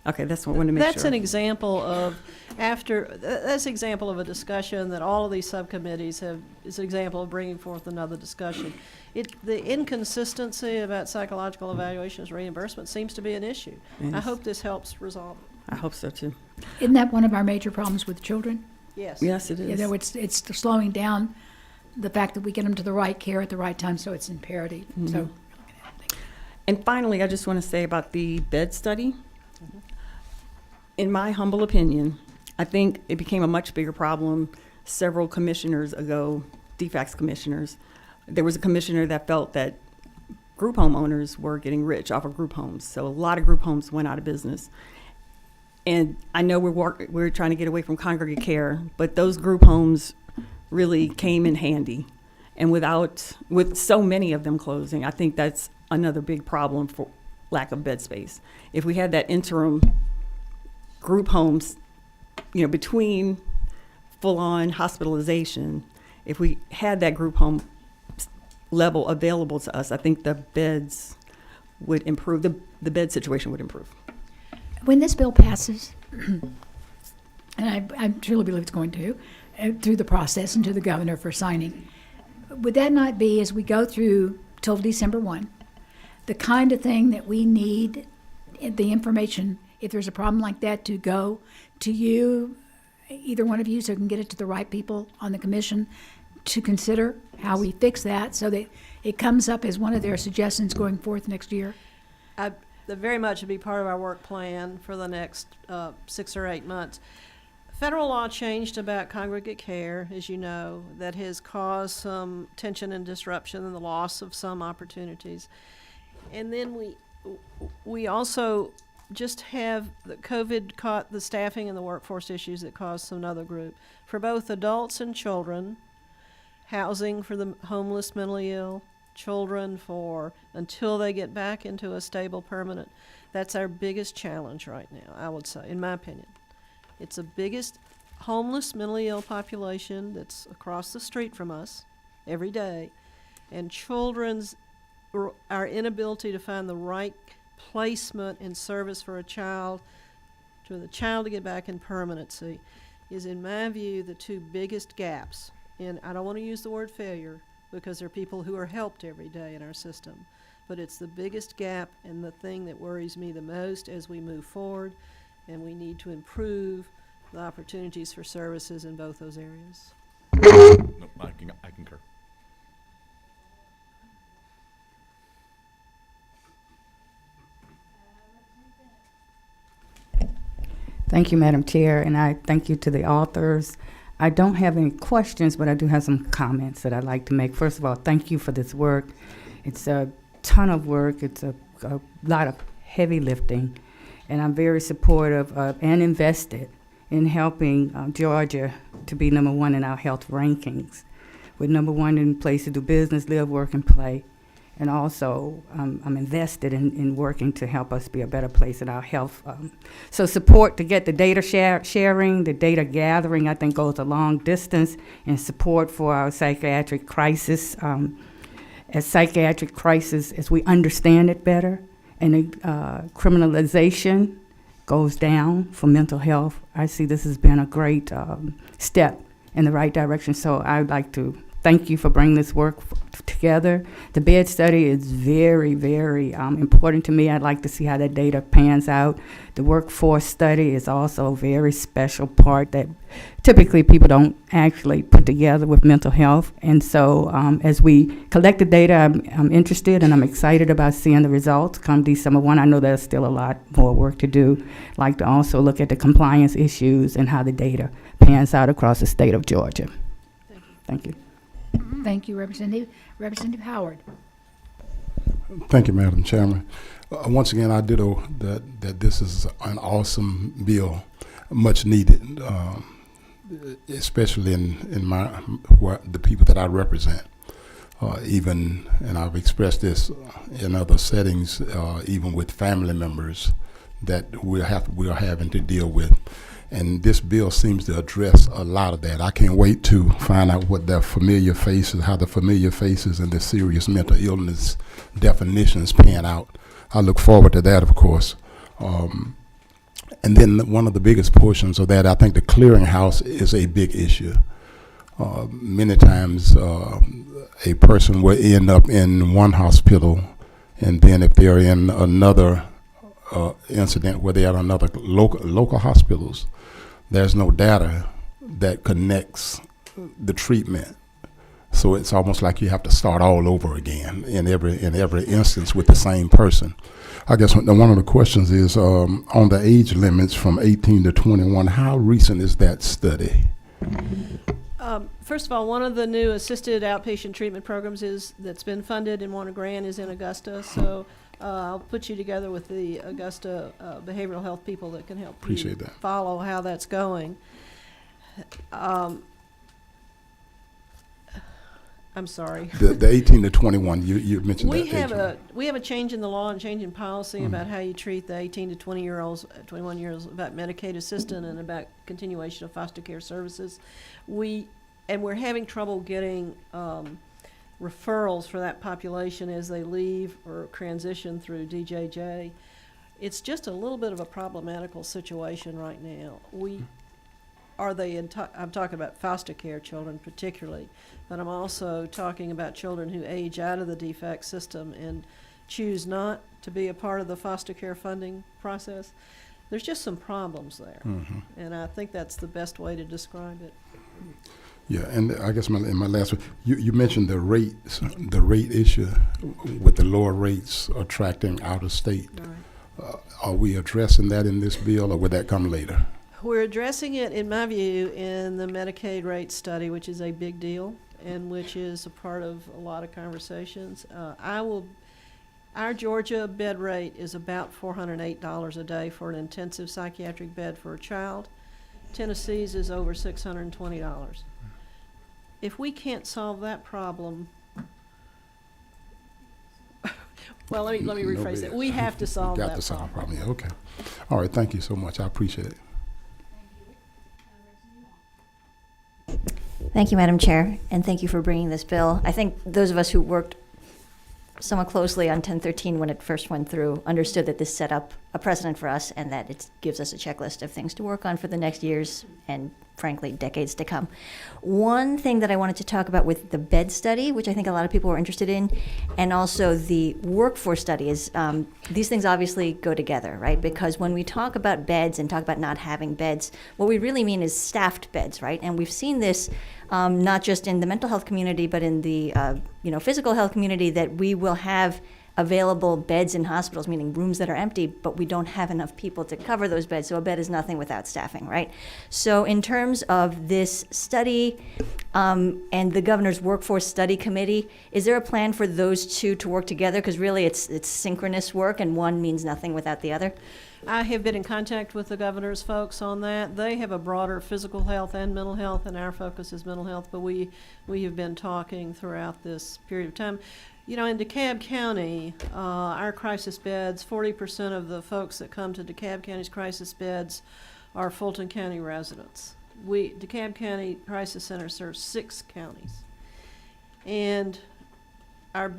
Speaker 5: okay, that's what I wanted to make
Speaker 2: That's
Speaker 5: sure.
Speaker 2: an example of that's an example of a discussion that all of these subcommittees have, is an example of bringing forth another discussion. The inconsistency about psychological evaluations reimbursement seems to be an issue. I
Speaker 5: Yes.
Speaker 2: hope this helps resolve it.
Speaker 5: I hope so too.
Speaker 1: Isn't that one of our major problems with children?
Speaker 2: Yes.
Speaker 5: Yes, it
Speaker 1: You
Speaker 5: is.
Speaker 1: know, it's slowing down the fact that we get them to the right care at the right time, so it's imperative. So,
Speaker 5: And finally, I just want to say about the bed study. In my humble opinion, I think it became a much bigger problem several commissioners ago, DFACS commissioners. There was a commissioner that felt that group home owners were getting rich off of group homes. So a lot of group homes went out of business. And I know we're trying to get away from congregate care, but those group homes really came in handy. And with so many of them closing, I think that's another big problem for lack of bed space. If we had that interim group homes, between full-on hospitalization, if we had that group home level available to us, I think the beds would improve. The bed situation would improve.
Speaker 1: when this bill passes, and I truly believe it's going to, through the process and to the governor for signing, would that not be, as we go through till December 1, the kind of thing that we need, the information, if there's a problem like that, to go to you, either one of you, so we can get it to the right people on the commission to consider how we fix that so that it comes up as one of their suggestions going forth next year?
Speaker 2: That very much would be part of our work plan for the next 6 or 8 months. Federal law changed about congregate care, as you know, that has caused some tension and disruption and the loss of some opportunities. And then we also just have the COVID caught the staffing and the workforce issues that caused some other group. For both adults and children, housing for the homeless, mentally ill, children for until they get back into a stable permanent. That's our biggest challenge right now, I would say, in my opinion. It's the biggest homeless, mentally ill population that's across the street from us every day. And our inability to find the right placement and service for a child, for the child to get back in permanency, is, in my view, the two biggest gaps. And I don't want to use the word failure because there are people who are helped every day in our system. But it's the biggest gap and the thing that worries me the most as we move forward, and we need to improve the opportunities for services in both those areas.
Speaker 3: No, I concur.
Speaker 5: Thank you, Madam Chair, and I thank you to the authors. I don't have any questions, but I do have some comments that I'd like to make. First of all, thank you for this work. It's a ton of work. It's a lot of heavy lifting, and I'm very supportive of and invested in helping Georgia to be #1 in our health rankings. We're #1 in place to do business, live, work, and play. And also, I'm invested in working to help us be a better place in our health. So support to get the data sharing, the data gathering, I think goes a long distance, and support for our psychiatric crisis. As we understand it better, and criminalization goes down for mental health, I see this has been a great step in the right direction. So I'd like to thank you for bringing this work together. The bed study is very, very important to me. I'd like to see how that data pans out. The workforce study is also a very special part that typically people don't actually put together with mental health. And so as we collect the data, I'm interested and I'm excited about seeing the results come December 1. I know there's still a lot more work to do. I'd like to also look at the compliance issues and how the data pans out across the state of Georgia. Thank you.
Speaker 1: Thank you, Representative. Representative Howard.
Speaker 6: Thank you, Madam Chairman. Once again, I ditto that this is an awesome bill, much needed, especially in the people that I represent. And I've expressed this in other settings, even with family members that we are having to deal with. And this bill seems to address a lot of that. I can't wait to find out what the familiar faces, how the familiar faces and the serious mental illness definitions pan out. I look forward to that, of course. And then one of the biggest portions of that, I think the clearinghouse is a big issue. Many times a person will end up in one hospital, and then if they're in another incident where they are in another local hospitals, there's no data that connects the treatment. So it's almost like you have to start all over again in every instance with the same person. I guess one of the questions is on the age limits from 18 to 21, how recent is that study?
Speaker 2: First of all, one of the new assisted outpatient treatment programs that's been funded and won a grant is in Augusta. So I'll put you together with the Augusta behavioral health people that can help
Speaker 6: Appreciate
Speaker 2: you
Speaker 6: that.
Speaker 2: follow how that's going. I'm sorry.
Speaker 6: The 18 to 21, you mentioned
Speaker 2: We
Speaker 6: that.
Speaker 2: have a change in the law and change in policy about how you treat the 18 to 20-year-olds, 21 years about Medicaid assistance and about continuation of foster care services. We're having trouble getting referrals for that population as they leave or transition through DJJ. It's just a little bit of a problematical situation right now. We are they I'm talking about foster care children particularly, but I'm also talking about children who age out of the DFAC system and choose not to be a part of the foster care funding process. There's just some problems there, and I think that's the best way to describe it.
Speaker 6: Yeah, and I guess in my last one, you mentioned the rate issue with the lower rates attracting out of state.
Speaker 2: Right.
Speaker 6: Are we addressing that in this bill, or would that come later?
Speaker 2: We're addressing it, in my view, in the Medicaid rate study, which is a big deal and which is a part of a lot of conversations. Our Georgia bed rate is about $408 a day for an intensive psychiatric bed for a child. Tennessee's is over $620. If we can't solve that problem, well, let me rephrase it. We have to solve that
Speaker 6: Got to solve the
Speaker 2: problem.
Speaker 6: problem. Yeah, okay. All right. Thank you so much. I appreciate it.
Speaker 7: Thank you, Madam Chair, and thank you for bringing this bill. I think those of us who worked somewhat closely on 1013 when it first went through understood that this set up a precedent for us and that it gives us a checklist of things to work on for the next years and, frankly, decades to come. One thing that I wanted to talk about with the bed study, which I think a lot of people were interested in, and also the workforce study is these things obviously go together, right? Because when we talk about beds and talk about not having beds, what we really mean is staffed beds, right? And we've seen this not just in the mental health community, but in the physical health community, that we will have available beds in hospitals, meaning rooms that are empty, but we don't have enough people to cover those beds. So a bed is nothing without staffing, right? So in terms of this study and the governor's workforce study committee, is there a plan for those two to work together? Because really it's synchronous work and one means nothing without the other.
Speaker 2: I have been in contact with the governor's folks on that. They have a broader physical health and mental health, and our focus is mental health, but we have been talking throughout this period of time. You know, in DeKalb County, our crisis beds, 40% of the folks that come to DeKalb County's crisis beds are Fulton County residents. DeKalb County Crisis Center serves 6 counties. And our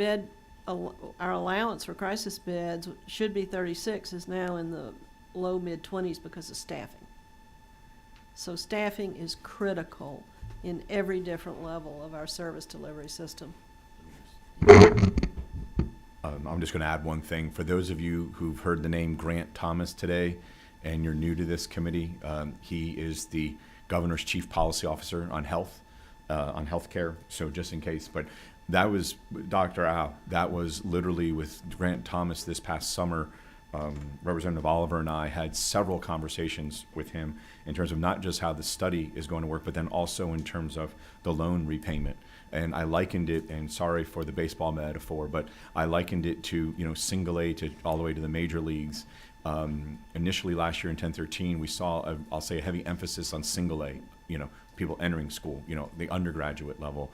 Speaker 2: allowance for crisis beds should be 36, is now in the low mid-20s because of staffing. So staffing is critical in every different level of our service delivery system.
Speaker 3: I'm just going to add one thing. For those of you who've heard the name Grant Thomas today and you're new to this committee, he is the governor's chief policy officer on health, on healthcare. So just in case, but that was Dr. Al. That was literally with Grant Thomas this past summer. Representative Oliver and I had several conversations with him in terms of not just how the study is going to work, but then also in terms of the loan repayment. And I likened it, and sorry for the baseball metaphor, but I likened it to, single A to all the way to the major leagues. Initially last year in 1013, we saw, I'll say, a heavy emphasis on single A, people entering school, the undergraduate level.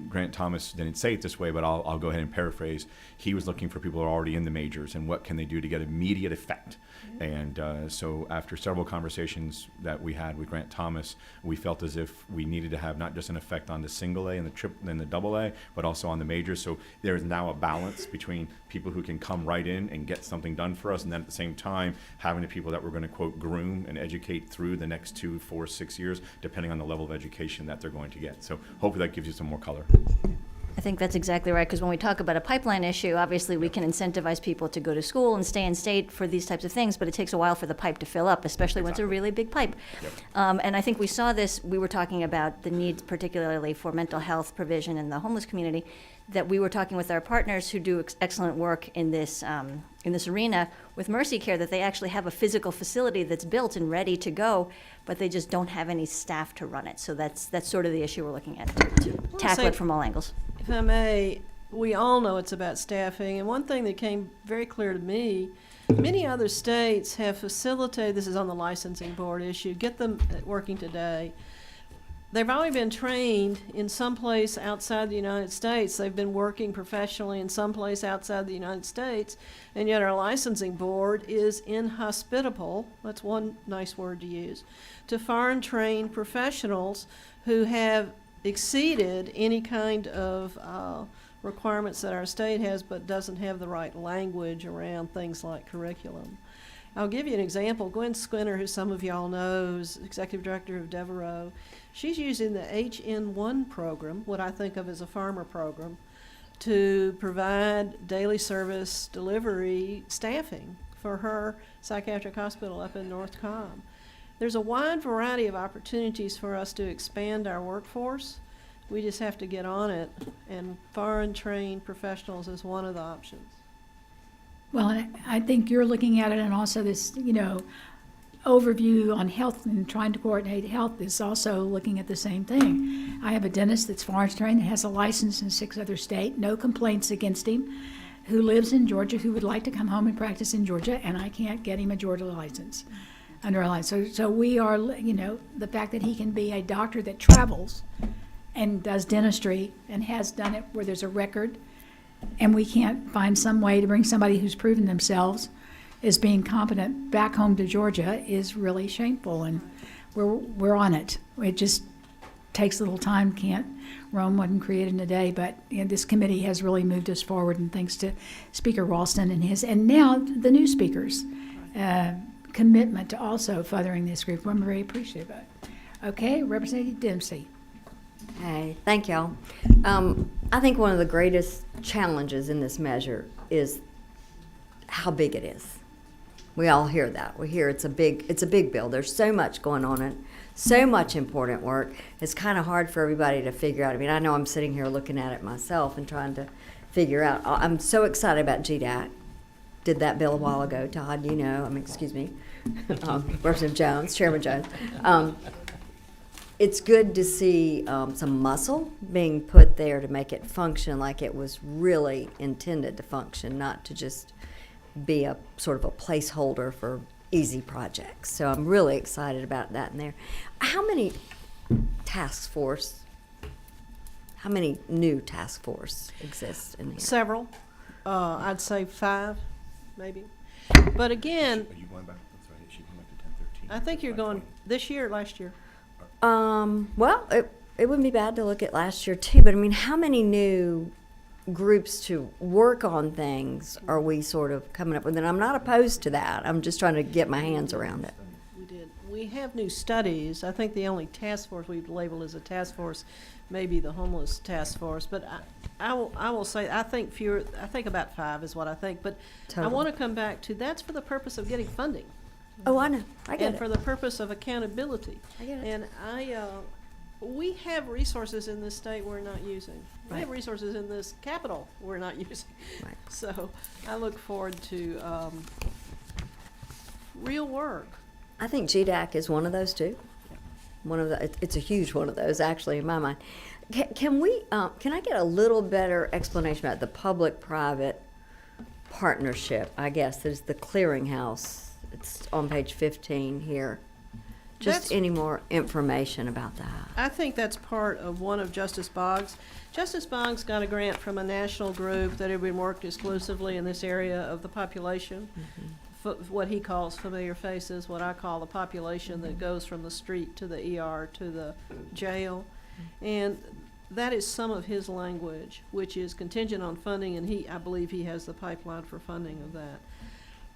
Speaker 3: Grant Thomas didn't say it this way, but I'll go ahead and paraphrase. He was looking for people who are already in the majors and what can they do to get immediate effect. And so after several conversations that we had with Grant Thomas, we felt as if we needed to have not just an effect on the single A and the triple and the double A, but also on the majors. So there is now a balance between people who can come right in and get something done for us, and then at the same time having the people that we're going to, quote, groom and educate through the next 2, 4, 6 years, depending on the level of education that they're going to get. So hopefully that gives you some more color.
Speaker 7: I think that's exactly right, because when we talk about a pipeline issue, obviously we can incentivize people to go to school and stay in state for these types of things, but it takes a while for the pipe to fill up, especially when it's a really big pipe.
Speaker 3: Yep.
Speaker 7: And I think we saw this, we were talking about the need particularly for mental health provision in the homeless community, that we were talking with our partners who do excellent work in this arena with Mercy Care, that they actually have a physical facility that's built and ready to go, but they just don't have any staff to run it. So that's sort of the issue we're looking at, to tackle it from all angles.
Speaker 2: If I may, we all know it's about staffing, and one thing that came very clear to me, many other states have facilitated, this is on the licensing board issue, get them working today. They've already been trained in some place outside the United States. They've been working professionally in some place outside the United States, and yet our licensing board is inhospitable, that's one nice word to use, to foreign trained professionals who have exceeded any kind of requirements that our state has, but doesn't have the right language around things like curriculum. I'll give you an example. Gwen Squinter, who some of y'all know, is executive director of Devereaux. She's using the HN1 program, what I think of as a farmer program, to provide daily service delivery staffing for her psychiatric hospital up in North Cobb. There's a wide variety of opportunities for us to expand our workforce. We just have to get on it, and foreign trained professionals is one of the options.
Speaker 1: Well, and I think you're looking at it, and also this, overview on health and trying to coordinate health is also looking at the same thing. I have a dentist that's foreign trained and has a license in 6 other states, no complaints against him, who lives in Georgia, who would like to come home and practice in Georgia, and I can't get him a Georgia license. Under a license. So we are, the fact that he can be a doctor that travels and does dentistry and has done it where there's a record, and we can't find some way to bring somebody who's proven themselves as being competent back home to Georgia is really shameful, and we're on it. It just takes a little time. Rome wasn't created in a day, but this committee has really moved us forward, and thanks to Speaker Ralston and now the new speakers' commitment to also furthering this group. I'm very appreciative of it. Okay, Representative Dempsey.
Speaker 8: Hey, thank y'all. I think one of the greatest challenges in this measure is how big it is. We all hear that. We hear it's a big bill. There's so much going on in it, so much important work. It's kind of hard for everybody to figure out. I mean, I know I'm sitting here looking at it myself and trying to figure out. I'm so excited about GDAC. Did that bill a while ago, Todd, excuse me, Representative Jones, Chairman Jones. It's good to see some muscle being put there to make it function like it was really intended to function, not to just be a sort of a placeholder for easy projects. So I'm really excited about that in there. How many new task force exist in here?
Speaker 2: Several. I'd say 5, maybe. But again,
Speaker 3: Are you going back? That's right. She went back to 1013.
Speaker 2: I think you're going this year or last year.
Speaker 8: Well, it wouldn't be bad to look at last year too, but I mean, how many new groups to work on things are we sort of coming up with? And I'm not opposed to that. I'm just trying to get my hands around it.
Speaker 2: We did. We have new studies. I think the only task force we've labeled as a task force may be the homeless task force. But I will say I think fewer. I think about 5 is what I think. But
Speaker 8: Total.
Speaker 2: I want to come back to that's for the purpose of getting funding.
Speaker 8: Oh, I know. I get
Speaker 2: And
Speaker 8: it.
Speaker 2: for the purpose of accountability.
Speaker 8: I get it.
Speaker 2: And we have resources in this state we're not using. We have
Speaker 8: Right.
Speaker 2: resources in this capital we're not using.
Speaker 8: Right.
Speaker 2: So I look forward to real work.
Speaker 8: I think GDAC is one of those too. One of the, it's a huge one of those actually in my mind. Can I get a little better explanation about the public-private partnership? I guess that is the clearinghouse. It's on page 15 here. Just
Speaker 2: That's-
Speaker 8: any more information about that.
Speaker 2: I think that's part of one of Justice Boggs. Justice Boggs got a grant from a national group that had been worked exclusively in this area of the population. What he calls familiar faces, what I call the population that goes from the street to the ER to the jail. And that is some of his language, which is contingent on funding, and I believe he has the pipeline for funding of that.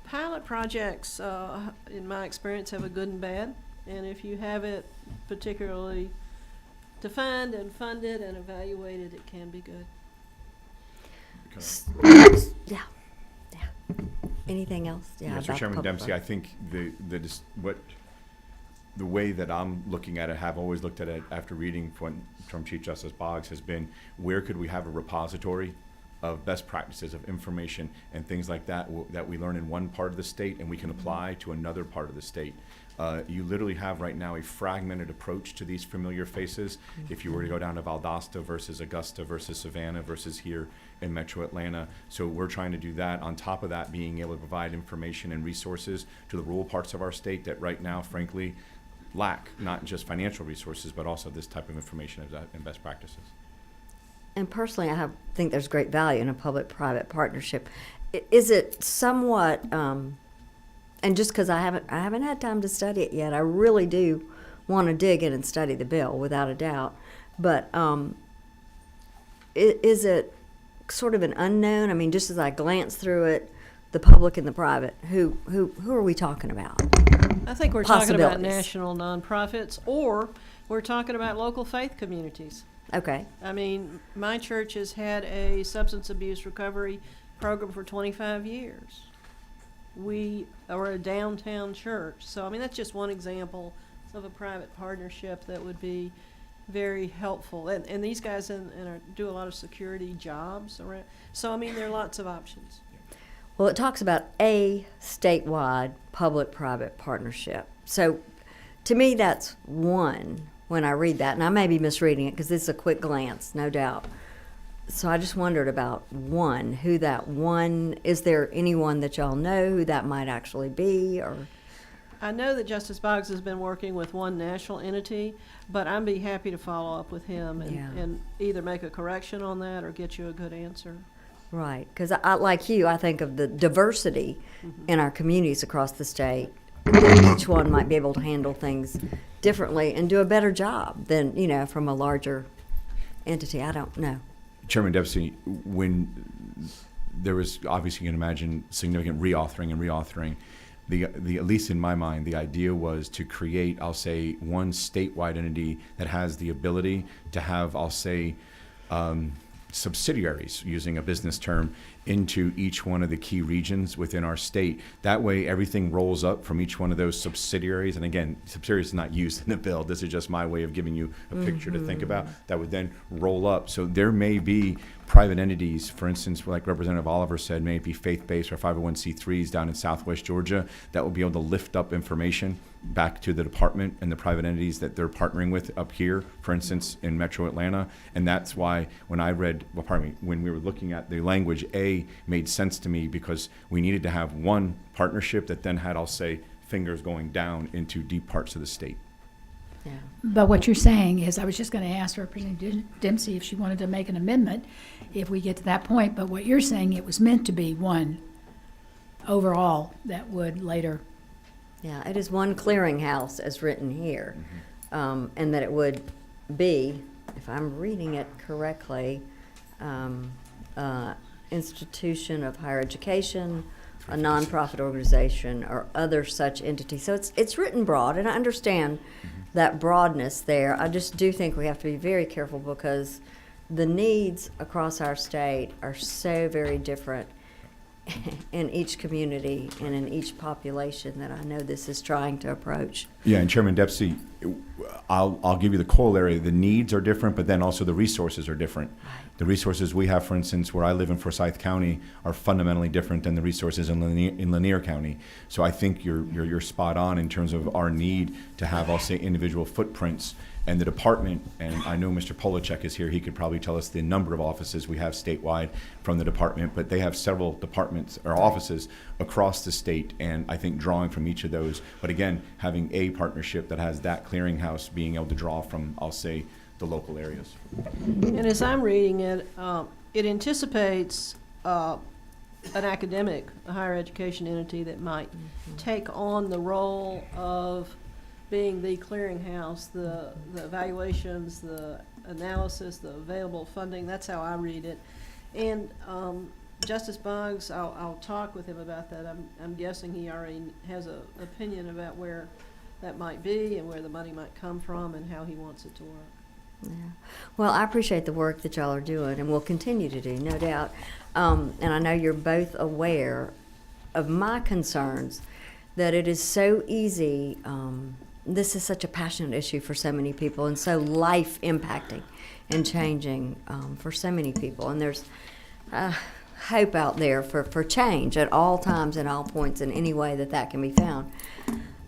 Speaker 2: Pilot projects, in my experience, have a good and bad. And if you have it particularly defined and funded and evaluated, it can be good.
Speaker 8: Yeah. Anything else? Yeah.
Speaker 3: Mr.
Speaker 8: about
Speaker 3: Chairman
Speaker 8: public
Speaker 3: Dempsey, I think the way that I'm looking at it, have always looked at it after reading from Chief Justice Boggs, has been where could we have a repository of best practices, of information and things like that that we learn in one part of the state and we can apply to another part of the state. You literally have right now a fragmented approach to these familiar faces. If you were to go down to Valdosta versus Augusta versus Savannah versus here in Metro Atlanta. So we're trying to do that. On top of that, being able to provide information and resources to the rural parts of our state that right now, frankly, lack not just financial resources, but also this type of information and best practices.
Speaker 8: And personally, think there's great value in a public-private partnership. Is it somewhat, and just because I haven't had time to study it yet, I really do want to dig in and study the bill without a doubt. But is it sort of an unknown? I mean, just as I glance through it, the public and the private, who are we talking about?
Speaker 2: I think we're talking about
Speaker 8: Possibilities.
Speaker 2: national nonprofits, or we're talking about local faith communities.
Speaker 8: Okay.
Speaker 2: I mean, my church has had a substance abuse recovery program for 25 years. We are a downtown church. So, I mean, that's just one example of a private partnership that would be very helpful. And these guys do a lot of security jobs around. So, I mean, there are lots of options.
Speaker 8: Well, it talks about a statewide public-private partnership. So to me, that's one when I read that. And I may be misreading it because this is a quick glance, no doubt. So I just wondered about one, who that one, is there anyone that y'all know who that might actually be? Or
Speaker 2: I know that Justice Boggs has been working with one national entity, but I'd be happy to follow up with him
Speaker 8: Yeah.
Speaker 2: and either make a correction on that or get you a good answer.
Speaker 8: Right, because I, like you, I think of the diversity in our communities across the state. Each one might be able to handle things differently and do a better job than, from a larger entity. I don't know.
Speaker 3: Chairman Dempsey, when there was, obviously you can imagine, significant reauthoring, the at least in my mind, the idea was to create, I'll say, one statewide entity that has the ability to have, I'll say, subsidiaries, using a business term, into each one of the key regions within our state. That way everything rolls up from each one of those subsidiaries. And again, subsidiaries is not used in the bill. This is just my way of giving you a picture to think about. That would then roll up. So there may be private entities, for instance, like Representative Oliver said, may it be faith-based or 501c3s down in Southwest Georgia, that will be able to lift up information back to the department and the private entities that they're partnering with up here, for instance, in Metro Atlanta. And that's why when I read, when we were looking at the language, A made sense to me because we needed to have one partnership that then had, I'll say, fingers going down into deep parts of the state.
Speaker 8: Yeah.
Speaker 1: But what you're saying is, I was just going to ask Representative Dempsey if she wanted to make an amendment if we get to that point, but what you're saying, it was meant to be one overall that would later.
Speaker 8: Yeah, it is one clearinghouse as written here. And that it would be, if I'm reading it correctly, institution of higher education, a nonprofit organization, or other such entity. So it's written broad, and I understand that broadness there. I just do think we have to be very careful because the needs across our state are so very different in each community and in each population that I know this is trying to approach.
Speaker 3: Yeah, and Chairman Dempsey, I'll give you the corollary. The needs are different, but then also the resources are different. The resources we have, for instance, where I live in Forsyth County, are fundamentally different than the resources in Lanier County. So I think you're spot on in terms of our need to have, I'll say, individual footprints. And the department, and I know Mr. Polachek is here, he could probably tell us the number of offices we have statewide from the department, but they have several departments or offices across the state, and I think drawing from each of those. But again, having a partnership that has that clearinghouse being able to draw from, I'll say, the local areas.
Speaker 2: And as I'm reading it, it anticipates an academic, a higher education entity that might take on the role of being the clearinghouse, the evaluations, the analysis, the available funding. That's how I read it. And Justice Boggs, I'll talk with him about that. I'm guessing he already has an opinion about where that might be and where the money might come from and how he wants it to work.
Speaker 8: Yeah. Well, I appreciate the work that y'all are doing and will continue to do, no doubt. And I know you're both aware of my concerns that it is so easy. This is such a passionate issue for so many people and so life impacting and changing for so many people. And there's hope out there for change at all times and all points in any way that can be found.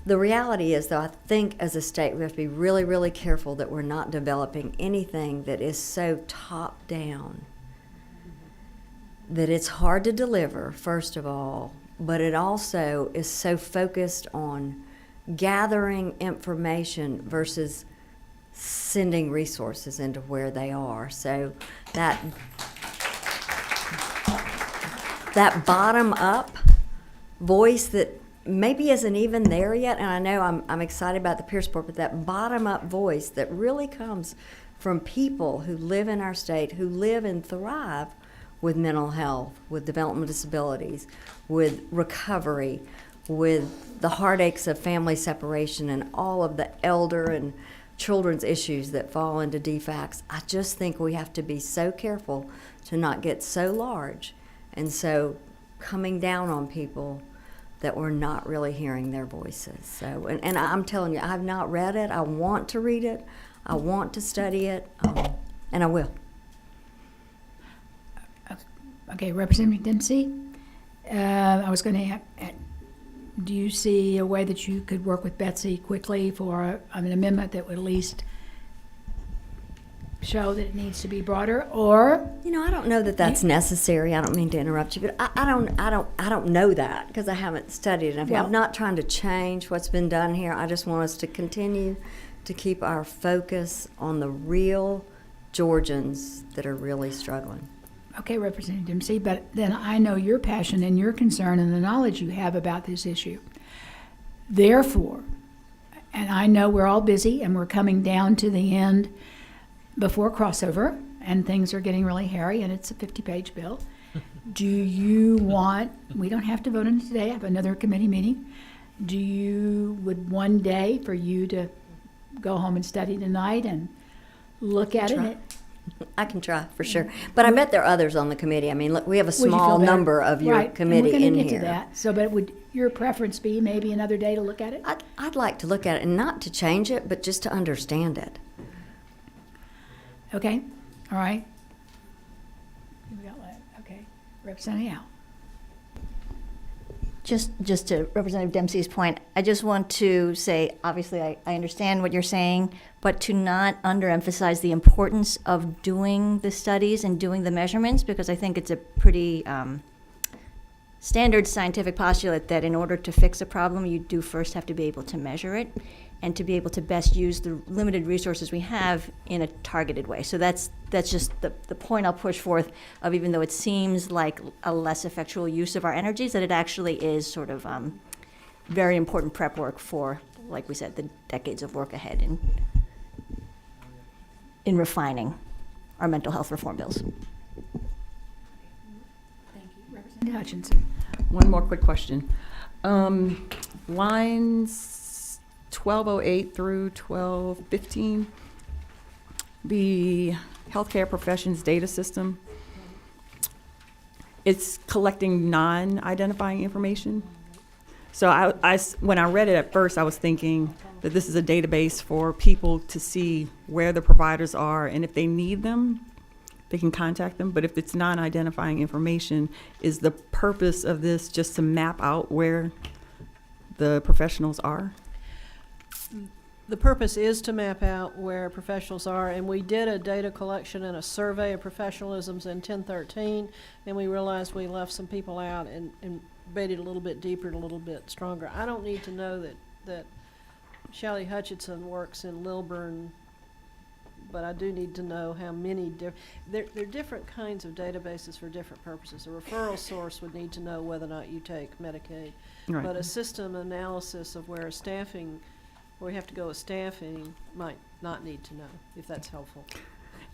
Speaker 8: The reality is, though, I think as a state we have to be really, really careful that we're not developing anything that is so top down that it's hard to deliver, first of all, but it also is so focused on gathering information versus sending resources into where they are. So that bottom up voice that maybe isn't even there yet, and I know I'm excited about the peer support, but that bottom up voice that really comes from people who live in our state, who live and thrive with mental health, with developmental disabilities, with recovery, with the heartaches of family separation and all of the elder and children's issues that fall into DFACS. I just think we have to be so careful to not get so large and so coming down on people that we're not really hearing their voices. So, and I'm telling you, I've not read it. I want to read it. I want to study it, and I will.
Speaker 1: Okay, Representative Dempsey, I was going to, do you see a way that you could work with Betsy quickly for an amendment that would at least show that it needs to be broader, or?
Speaker 8: You know, I don't know that that's necessary. I don't mean to interrupt you, but I don't know that because I haven't studied enough.
Speaker 1: Well-
Speaker 8: I'm not trying to change what's been done here. I just want us to continue to keep our focus on the real Georgians that are really struggling.
Speaker 1: Okay, Representative Dempsey, but then I know your passion and your concern and the knowledge you have about this issue. Therefore, and I know we're all busy and we're coming down to the end before crossover, and things are getting really hairy, and it's a 50-page bill. Do you want, we don't have to vote on it today, I have another committee meeting. Would one day for you to go home and study tonight and look at it?
Speaker 8: I can try for sure, but I bet there are others on the committee. I mean, look, we have a
Speaker 1: Would you feel
Speaker 8: small
Speaker 1: better?
Speaker 8: number of your
Speaker 1: Right,
Speaker 8: committee
Speaker 1: and
Speaker 8: in
Speaker 1: we're gonna get
Speaker 8: here.
Speaker 1: to that. So, but would your preference be maybe another day to look at it?
Speaker 8: I'd like to look at it and not to change it, but just to understand it.
Speaker 1: Okay, all right. Okay, Representative Al.
Speaker 7: Just to Representative Dempsey's point, I just want to say, obviously, I understand what you're saying, but to not underemphasize the importance of doing the studies and doing the measurements, because I think it's a pretty standard scientific postulate that in order to fix a problem, you do first have to be able to measure it and to be able to best use the limited resources we have in a targeted way. So that's just the point I'll push forth of, even though it seems like a less effectual use of our energies, that it actually is sort of very important prep work for, like we said, the decades of work ahead in refining our mental health reform bills.
Speaker 1: Thank you. Representative Hutchinson.
Speaker 5: One more quick question. Lines 1208 through 1215, the healthcare professions data system, it's collecting non-identifying information. So when I read it at first, I was thinking that this is a database for people to see where the providers are, and if they need them, they can contact them. But if it's non-identifying information, is the purpose of this just to map out where the professionals are?
Speaker 2: The purpose is to map out where professionals are, and we did a data collection and a survey of professionalisms in 1013, and we realized we left some people out and baited a little bit deeper and a little bit stronger. I don't need to know that Shelley Hutchinson works in Lilburn, but I do need to know how many there are different kinds of databases for different purposes. A referral source would need to know whether or not you take Medicaid,
Speaker 5: Right.
Speaker 2: but a system analysis of where we have to go with staffing might not need to know, if that's helpful.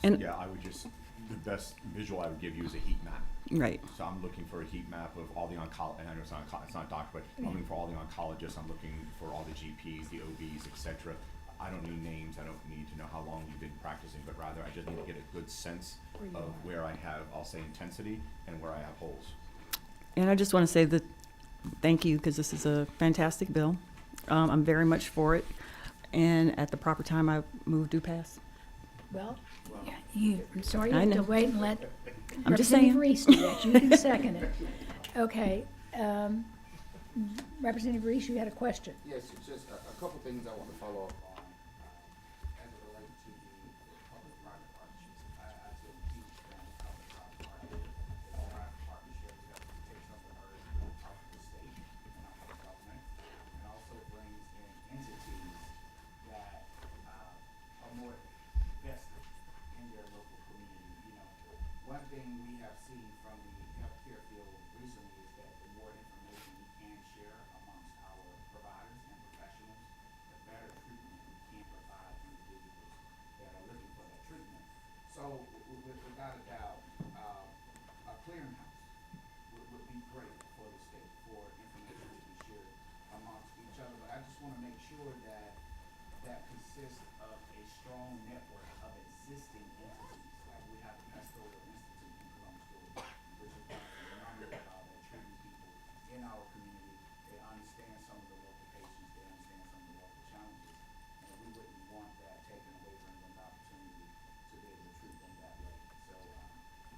Speaker 5: And
Speaker 3: Yeah, I would just, the best visual I would give you is a heat map.
Speaker 5: right.
Speaker 3: So I'm looking for a heat map of all the and I know it's not doctor, but I'm looking for all the oncologists, I'm looking for all the GPs, the OBs, etc. I don't need names, I don't need to know how long you've been practicing, but rather I just need to get a good sense of where I have, I'll say, intensity and where I have holes.
Speaker 5: And I just want to say that thank you, because this is a fantastic bill. I'm very much for it. And at the proper time, I move do pass.
Speaker 1: Well, yeah, I'm sorry you
Speaker 5: I
Speaker 1: have to
Speaker 5: know.
Speaker 1: wait and let
Speaker 5: I'm just
Speaker 1: Representative
Speaker 5: saying.
Speaker 1: Reese do that. You can second it. Okay. Representative Reese, you had a question.
Speaker 4: Yes, it's just a couple things I want to follow up on as it relates to the public-private partnerships. I feel huge fan of public-private partnerships. Private partnerships that take something out of the state and out of the government, and also brings in entities that are more vested in their local community. You know, one thing we have seen from the healthcare field recently is that the more information we can share amongst our providers and professionals, the better treatment and consists of a strong network of existing entities. Like we have the Pastoral Institute in Columbus, Georgia, which is phenomenal at treating people in our community. They understand some of the local patients, they understand some of the local challenges, and we wouldn't want that taken away from them, the opportunity to be able to treat them that way. So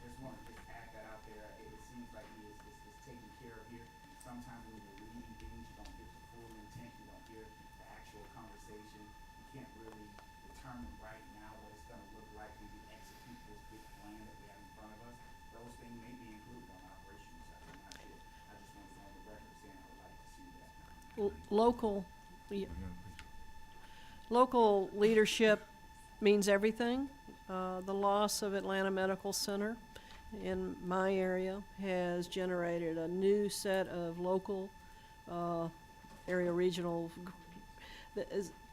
Speaker 4: just want to just add that out there. It seems like it's taken care of here. Sometimes when you're reading things, you don't get the full intent, you don't hear the actual conversation. You can't really determine right now what it's gonna look like when you execute this big plan that we have in front of us. Those things may be included on the operations side, I'm not sure. I just want to go on the record saying I would like to see that.
Speaker 2: Local leadership means everything. The loss of Atlanta Medical Center in my area has generated a new set of local, area regional.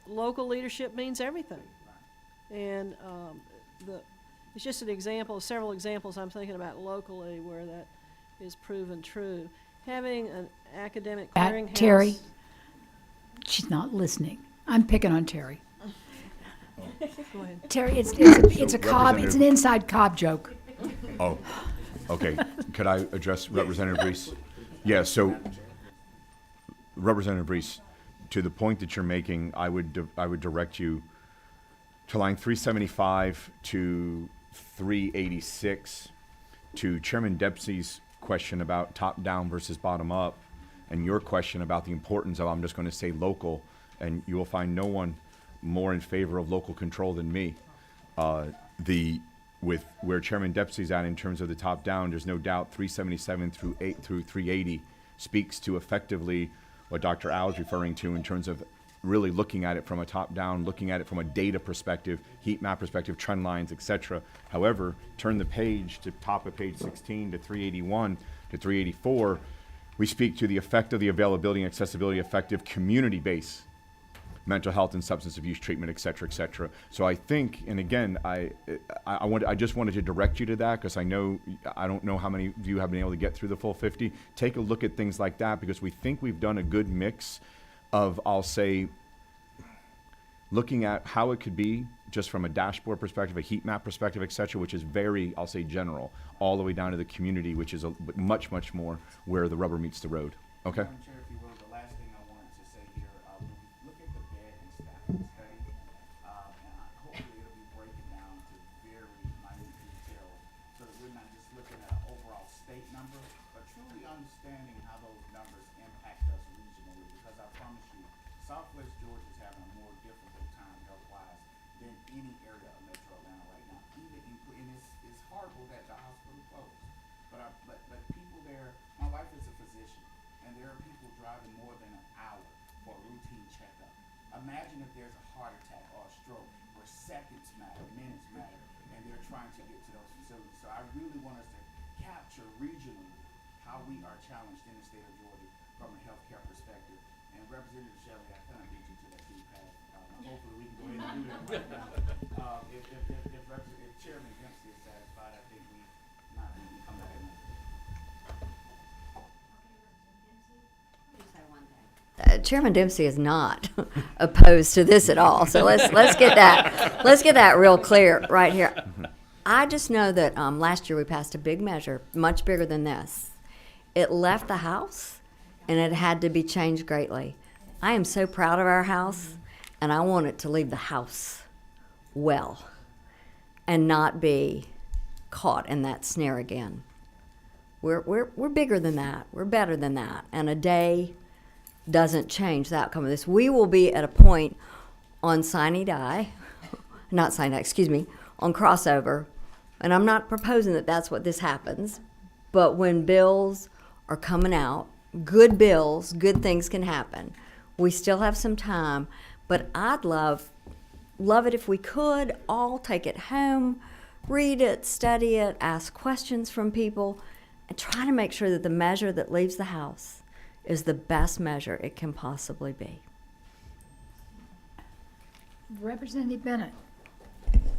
Speaker 2: Local leadership means everything. And it's just an example, several examples I'm thinking about locally where that is proven true. Having an academic clearinghouse.
Speaker 1: Terry, she's not listening. I'm picking on Terry.
Speaker 2: Go ahead.
Speaker 1: Terry, it's a Cobb, it's an inside Cobb joke.
Speaker 3: Oh, okay. Could I address Representative Reese? Yeah, so Representative Reese, to the point that you're making, I would direct you to line 375 to 386, to Chairman Dempsey's question about top-down versus bottom-up, and your question about the importance of, I'm just going to say local, and you will find no one more in favor of local control than me. With where Chairman Dempsey's at in terms of the top-down, there's no doubt 377 through 380 speaks to effectively what Dr. Al is referring to in terms of really looking at it from a top-down, looking at it from a data perspective, heat map perspective, trend lines, etc. However, turn the page to top of page 16 to 381 to 384, we speak to the effect of the availability and accessibility effective community-based mental health and substance abuse treatment, et cetera, et cetera. So I think, and again, I just wanted to direct you to that because I don't know how many of you have been able to get through the full 50. Take a look at things like that because we think we've done a good mix of, I'll say, looking at how it could be just from a dashboard perspective, a heat map perspective, et cetera, which is very, I'll say, general, all the way down to the community, which is much, much more where the rubber meets the road. Okay?
Speaker 4: Madam Chair, if you will, the last thing I wanted to say here, when we look at the bed and staffing study, and hopefully it'll be breaking down to very minute detail so that we're not just looking at an overall state number, but truly understanding how those numbers impact us regionally. Because I promise you, Southwest Georgia is having a more difficult time health-wise than any area of Metro Atlanta right now. And it's horrible that the hospital closed. But people there, my wife is a physician, and there are people driving more than an hour for a routine checkup. Imagine if there's a heart attack or a stroke where seconds matter, minutes matter, and they're trying to get to those facilities. So I really want us to capture regionally how we are challenged in the state of Georgia from a healthcare perspective. And Representative Shelley, I kind of beat you to that keypad. Hopefully we can go ahead and do that right now. If Chairman Dempsey is satisfied, I think we can come back and.
Speaker 8: Chairman Dempsey is not opposed to this at all. So let's get that real clear right here. I just know that last year we passed a big measure, much bigger than this. It left the House, and it had to be changed greatly. I am so proud of our House, and I want it to leave the House well and not be caught in that snare again. We're bigger than that. We're better than that. And a day doesn't change the outcome of this. We will be at a point on sine die, on crossover, and I'm not proposing that that's what this happens, but when bills are coming out, good bills, good things can happen. We still have some time, but I'd love it if we could all take it home, read it, study it, ask questions from people, and try to make sure that the measure that leaves the House is the best measure it can possibly be.
Speaker 1: Representative Bennett.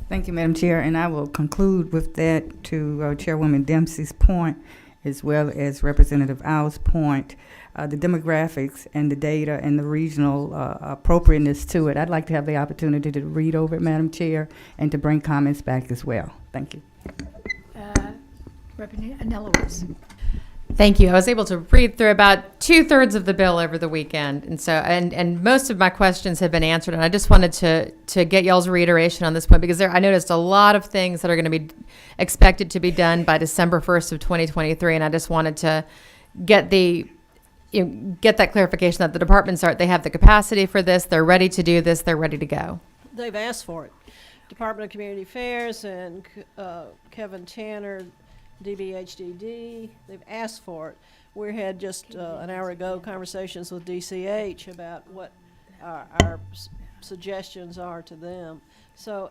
Speaker 9: Thank you, Madam Chair, and I will conclude with that to Chairwoman Dempsey's point. as well as Representative Owl's point, the demographics and the data and the regional appropriateness to it. I'd like to have the opportunity to read over it, Madam Chair, and to bring comments back as well. Thank you.
Speaker 1: Representative Anella Woods.
Speaker 10: Thank you. I was able to read through about 2/3 of the bill over the weekend, and so and most of my questions have been answered. And I just wanted to get y'all's reiteration on this point because I noticed a lot of things that are going to be expected to be done by December 1st of 2023, and I just wanted to get get that clarification that the departments they have the capacity for this, they're ready to do this, they're ready to go.
Speaker 2: They've asked for it. Department of Community Affairs and Kevin Tanner, DBHDD, they've asked for it. We had just an hour ago conversations with DCH about what our suggestions are to them. So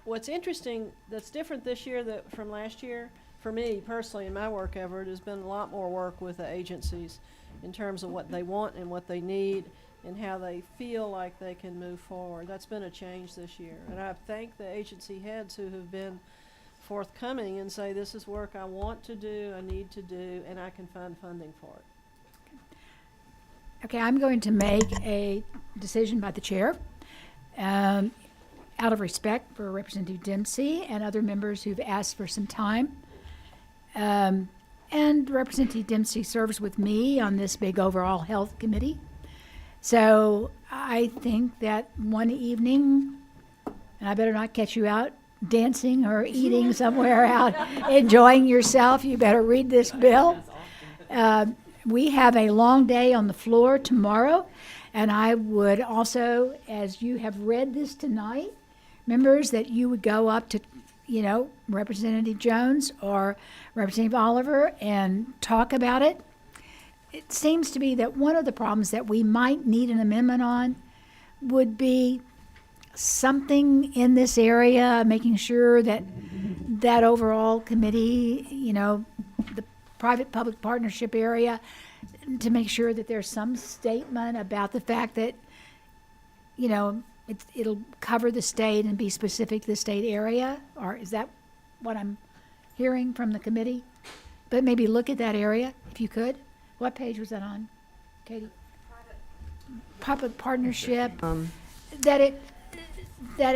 Speaker 2: what's interesting that's different this year from last year, for me personally in my work effort, has been a lot more work with the agencies in terms of what they want and what they need and how they feel like they can move forward. That's been a change this year. And I thank the agency heads who have been forthcoming and say, this is work I want to do, I need to do, and I can find funding for it.
Speaker 1: Okay, I'm going to make a decision by the chair out of respect for Representative Dempsey and other members who've asked for some time. And Representative Dempsey serves with me on this big overall health committee. So I think that one evening, and I better not catch you out dancing or eating somewhere out, enjoying yourself, you better read this bill. We have a long day on the floor tomorrow, and I would also, as you have read this tonight, members, that you would go up to, Representative Jones or Representative Oliver and talk about it. It seems to be that one of the problems that we might need an amendment on would be something in this area, making sure that that overall committee, the private-public partnership area, to make sure that there's some statement about the fact that, it'll cover the state and be specific to the state area, or is that what I'm hearing from the committee? But maybe look at that area, if you could. What page was that on, Katie? Public partnership, that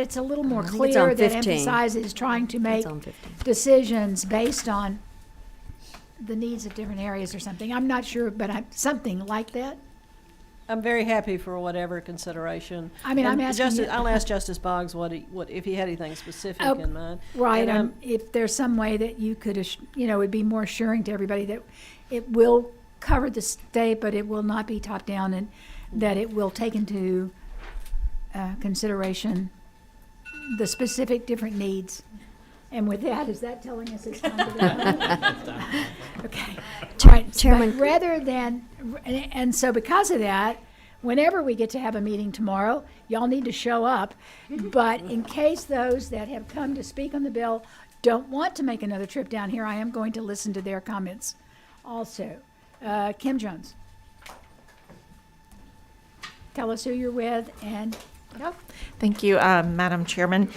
Speaker 1: it's a little more
Speaker 8: I think it's on
Speaker 1: clear, that
Speaker 8: 15.
Speaker 1: emphasizes trying to make
Speaker 8: It's on 15.
Speaker 1: decisions based on the needs of different areas or something. I'm not sure, but something like that.
Speaker 2: I'm very happy for whatever consideration.
Speaker 1: I mean, I'm
Speaker 2: And
Speaker 1: asking you-
Speaker 2: I'll ask Justice Boggs what if he had anything specific
Speaker 1: Oh,
Speaker 2: in mind.
Speaker 1: Right,
Speaker 2: And
Speaker 1: if there's some way that you could, would be more assuring to everybody that it will cover the state, but it will not be top down, and that it will take into consideration the specific different needs. And with that, is that telling us it's time to go? Okay. All right,
Speaker 8: Chairman-
Speaker 1: but rather than, and so because of that, whenever we get to have a meeting tomorrow, y'all need to show up. But in case those that have come to speak on the bill don't want to make another trip down here, I am going to listen to their comments also. Kim Jones. Tell us who you're with and go.
Speaker 11: Thank you, Madam Chairman.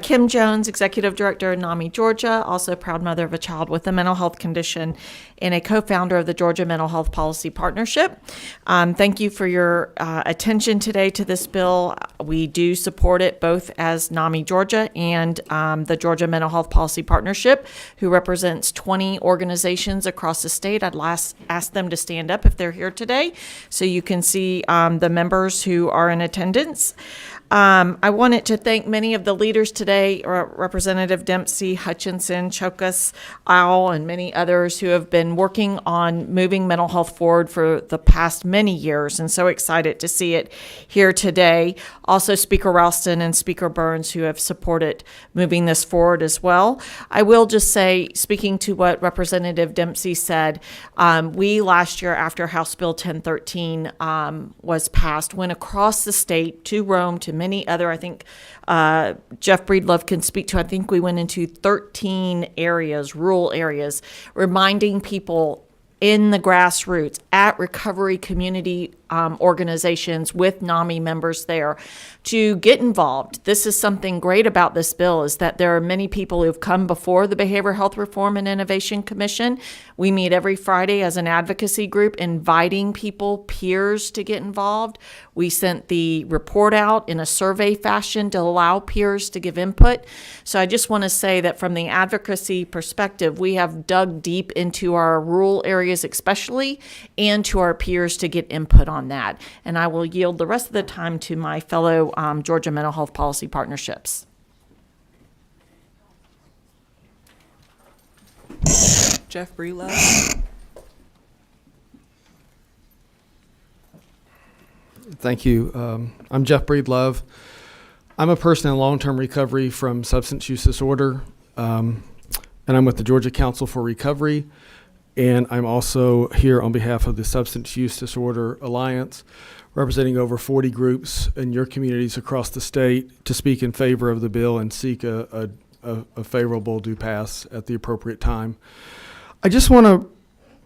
Speaker 11: Kim Jones, Executive Director of NAMI Georgia, also a proud mother of a child with a mental health condition and a co-founder of the Georgia Mental Health Policy Partnership. Thank you for your attention today to this bill. We do support it both as NAMI Georgia and the Georgia Mental Health Policy Partnership, who represents 20 organizations across the state. I'd ask them to stand up if they're here today so you can see the members who are in attendance. I wanted to thank many of the leaders today, Representative Dempsey, Hutchinson, Chokas, Owl, and many others who have been working on moving mental health forward for the past many years, and so excited to see it here today. Also Speaker Ralston and Speaker Burns, who have supported moving this forward as well. I will just say, speaking to what Representative Dempsey said, we last year, after House Bill 1013 was passed, went across the state to Rome, to many other, I think Jeff Breedlove can speak to, I think we went into 13 areas, rural areas, reminding people in the grassroots, at recovery community organizations with NAMI members there to get involved. This is something great about this bill, is that there are many people who've come before the Behavioral Health Reform and Innovation Commission. We meet every Friday as an advocacy group, inviting people, peers, to get involved. We sent the report out in a survey fashion to allow peers to give input. So I just want to say that from the advocacy perspective, we have dug deep into our rural areas especially, and to our peers to get input on that. And I will yield the rest of the time to my fellow Georgia Mental Health Policy Partnerships.
Speaker 12: Jeff Breedlove.
Speaker 13: Thank you. I'm Jeff Breedlove. I'm a person in long-term recovery from substance use disorder, and I'm with the Georgia Council for Recovery, and I'm also here on behalf of the Substance Use Disorder Alliance, representing over 40 groups in your communities across the state to speak in favor of the bill and seek a favorable due pass at the appropriate time. I just want to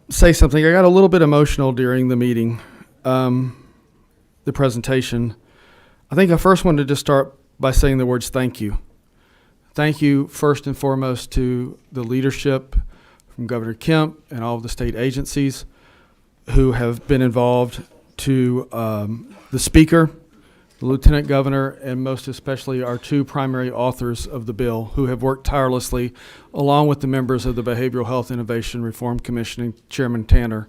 Speaker 13: say something. I got a little bit emotional during the meeting, the presentation. I think I first wanted to start by saying the words thank you. Thank you first and foremost to the leadership from Governor Kemp and all of the state agencies who have been involved, to the Speaker, the Lieutenant Governor, and most especially our two primary authors of the bill, who have worked tirelessly along with the members of the Behavioral Health Innovation Reform Commission and Chairman Tanner.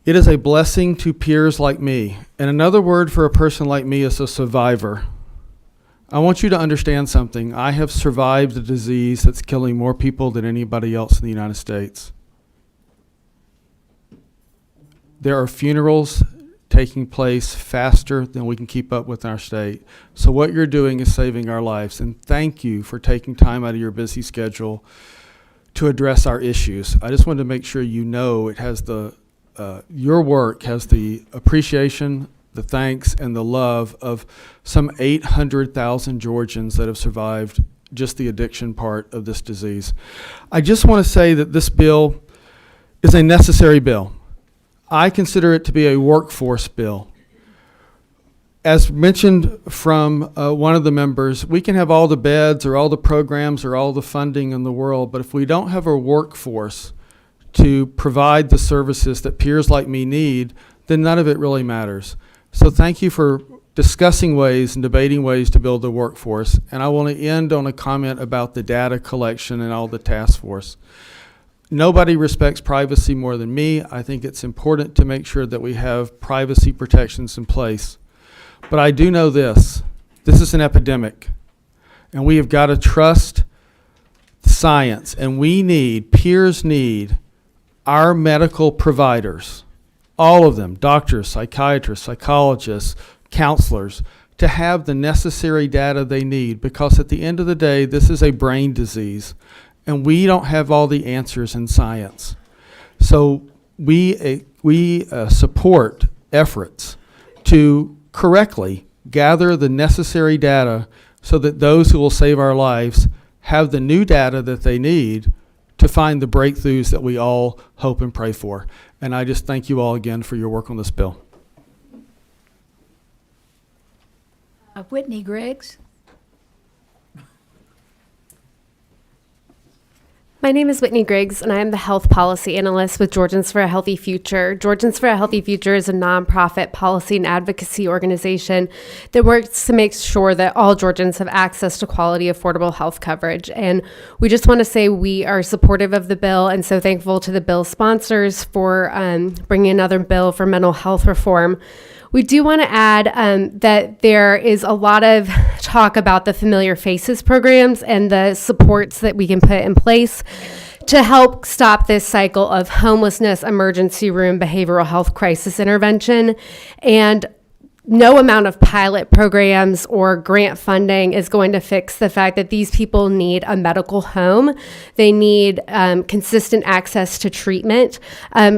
Speaker 13: It is a blessing to peers like me, and another word for a person like me is a survivor. I want you to understand something. I have survived a disease that's killing more people than anybody else in the United States. There are funerals taking place faster than we can keep up with in our state. So what you're doing is saving our lives. And thank you for taking time out of your busy schedule to address our issues. I just wanted to make sure you know it has your work has the appreciation, the thanks, and the love of some 800,000 Georgians that have survived just the addiction part of this disease. I just want to say that this bill is a necessary bill. I consider it to be a workforce bill. As mentioned from one of the members, we can have all the beds or all the programs or all the funding in the world, but if we don't have a workforce to provide the services that peers like me need, then none of it really matters. So thank you for discussing ways and debating ways to build the workforce. And I want to end on a comment about the data collection and all the task force. Nobody respects privacy more than me. I think it's important to make sure that we have privacy protections in place. But I do know this is an epidemic, and we have got to trust science, and peers need our medical providers, all of them, doctors, psychiatrists, psychologists, counselors, to have the necessary data they need, because at the end of the day, this is a brain disease. And we don't have all the answers in science. So we support efforts to correctly gather the necessary data so that those who will save our lives have the new data that they need to find the breakthroughs that we all hope and pray for. And I just thank you all again for your work on this bill.
Speaker 1: Whitney Griggs.
Speaker 14: My name is Whitney Griggs, and I am the health policy analyst with Georgians for a Healthy Future. Georgians for a Healthy Future is a nonprofit policy and advocacy organization that works to make sure that all Georgians have access to quality, affordable health coverage. And we just want to say we are supportive of the bill, and so thankful to the bill sponsors for bringing another bill for mental health reform. We do want to add that there is a lot of talk about the Familiar Faces programs and the supports that we can put in place to help stop this cycle of homelessness, emergency room, behavioral health crisis intervention. And no amount of pilot programs or grant funding is going to fix the fact that these people need a medical home. They need consistent access to treatment.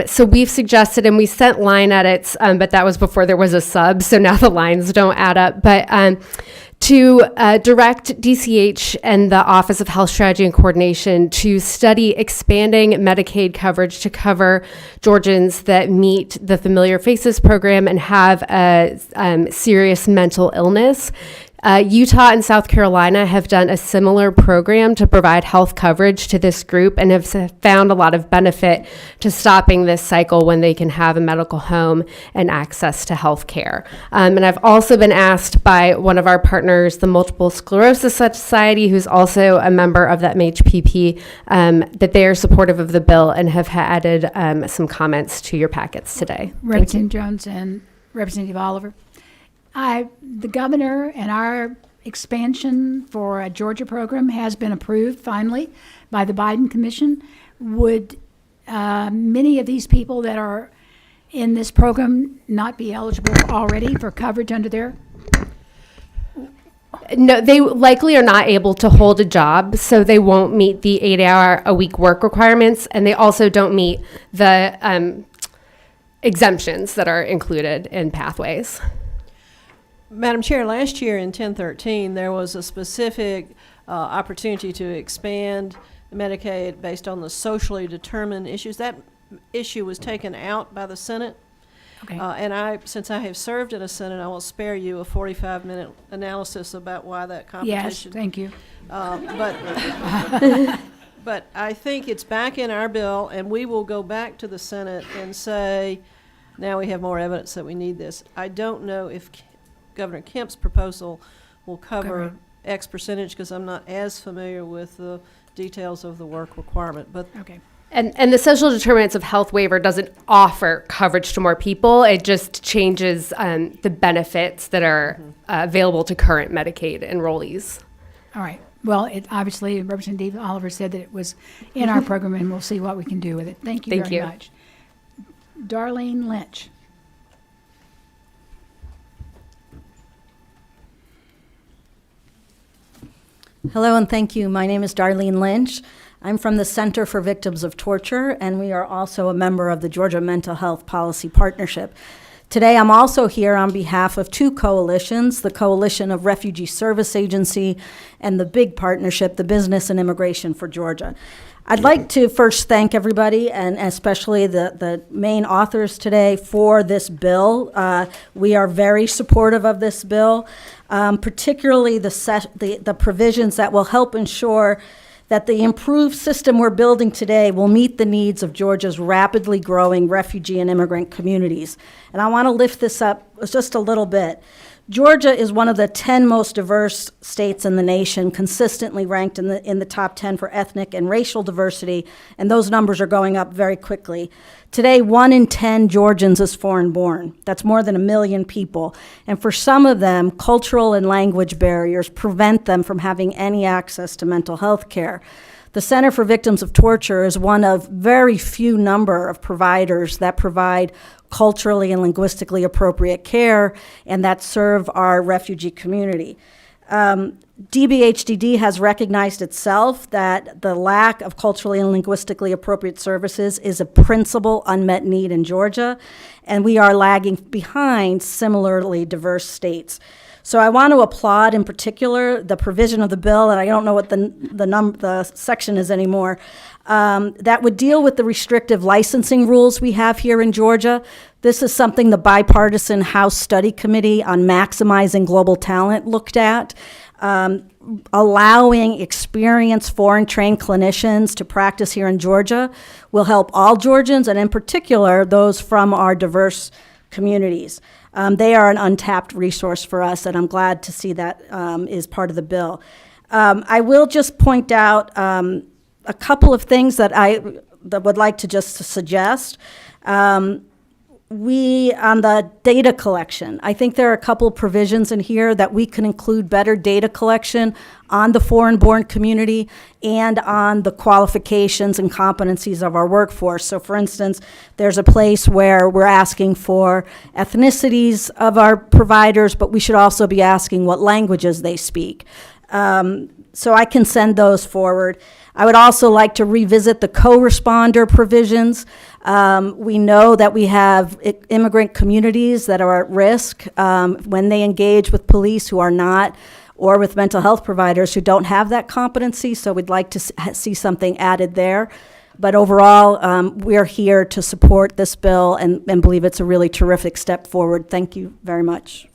Speaker 14: So we've suggested, and we sent line edits, but that was before there was a sub, so now the lines don't add up. But to direct DCH and the Office of Health Strategy and Coordination to study expanding Medicaid coverage to cover Georgians that meet the Familiar Faces program and have a serious mental illness. Utah and South Carolina have done a similar program to provide health coverage to this group and have found a lot of benefit to stopping this cycle when they can have a medical home and access to health care. And I've also been asked by one of our partners, the Multiple Sclerosis Society, who's also a member of that MHPP, that they are supportive of the bill and have added some comments to your packets today.
Speaker 1: Representative Jones and Representative Oliver. The governor and our expansion for a Georgia program has been approved finally by the Biden Commission. Would many of these people that are in this program not be eligible already for coverage under there?
Speaker 14: No, they likely are not able to hold a job, so they won't meet the 8-hour-a-week work requirements, and they also don't meet the exemptions that are included in pathways.
Speaker 2: Madam Chair, last year in 1013, there was a specific opportunity to expand Medicaid based on the socially determined issues. That issue was taken out by the Senate.
Speaker 1: Okay.
Speaker 2: And since I have served in a Senate, I will spare you a 45-minute analysis about why that competition.
Speaker 1: Yes, thank you.
Speaker 2: But I think it's back in our bill, and we will go back to the Senate and say, now we have more evidence that we need this. I don't know if Governor Kemp's proposal will cover X percentage, because I'm not as familiar with the details of the work requirement. But
Speaker 1: Okay.
Speaker 14: And the social determinants of health waiver doesn't offer coverage to more people. It just changes the benefits that are available to current Medicaid enrollees.
Speaker 1: All right. Well, obviously, Representative Oliver said that it was in our program, and we'll see what we can do with it. Thank you
Speaker 14: Thank
Speaker 1: very
Speaker 14: you.
Speaker 1: much. Darlene Lynch.
Speaker 15: Hello and thank you. My name is Darlene Lynch. I'm from the Center for Victims of Torture, and we are also a member of the Georgia Mental Health Policy Partnership. Today, I'm also here on behalf of two coalitions, the Coalition of Refugee Service Agency and the big partnership, the Business and Immigration for Georgia. I'd like to first thank everybody, and especially the main authors today, for this bill. We are very supportive of this bill, particularly the provisions that will help ensure that the improved system we're building today will meet the needs of Georgia's rapidly growing refugee and immigrant communities. And I want to lift this up just a little bit. Georgia is one of the 10 most diverse states in the nation, consistently ranked in the top 10 for ethnic and racial diversity, and those numbers are going up very quickly. Today, 1 in 10 Georgians is foreign-born. That's more than 1 million people. And for some of them, cultural and language barriers prevent them from having any access to mental health care. The Center for Victims of Torture is one of very few number of providers that provide culturally and linguistically appropriate care and that serve our refugee community. DBHDD has recognized itself that the lack of culturally and linguistically appropriate services is a principal unmet need in Georgia, and we are lagging behind similarly diverse states. So I want to applaud in particular the provision of the bill, and I don't know what the section is anymore, that would deal with the restrictive licensing rules we have here in Georgia. This is something the bipartisan House Study Committee on Maximizing Global Talent looked at. Allowing experienced foreign-trained clinicians to practice here in Georgia will help all Georgians, and in particular, those from our diverse communities. They are an untapped resource for us, and I'm glad to see that is part of the bill. I will just point out a couple of things that I would like to just suggest. On the data collection, I think there are a couple of provisions in here that we can include better data collection on the foreign-born community and on the qualifications and competencies of our workforce. So for instance, there's a place where we're asking for ethnicities of our providers, but we should also be asking what languages they speak. So I can send those forward. I would also like to revisit the co-responder provisions. We know that we have immigrant communities that are at risk when they engage with police who are not or with mental health providers who don't have that competency, so we'd like to see something added there. But overall, we're here to support this bill and believe it's a really terrific step forward. Thank you very much.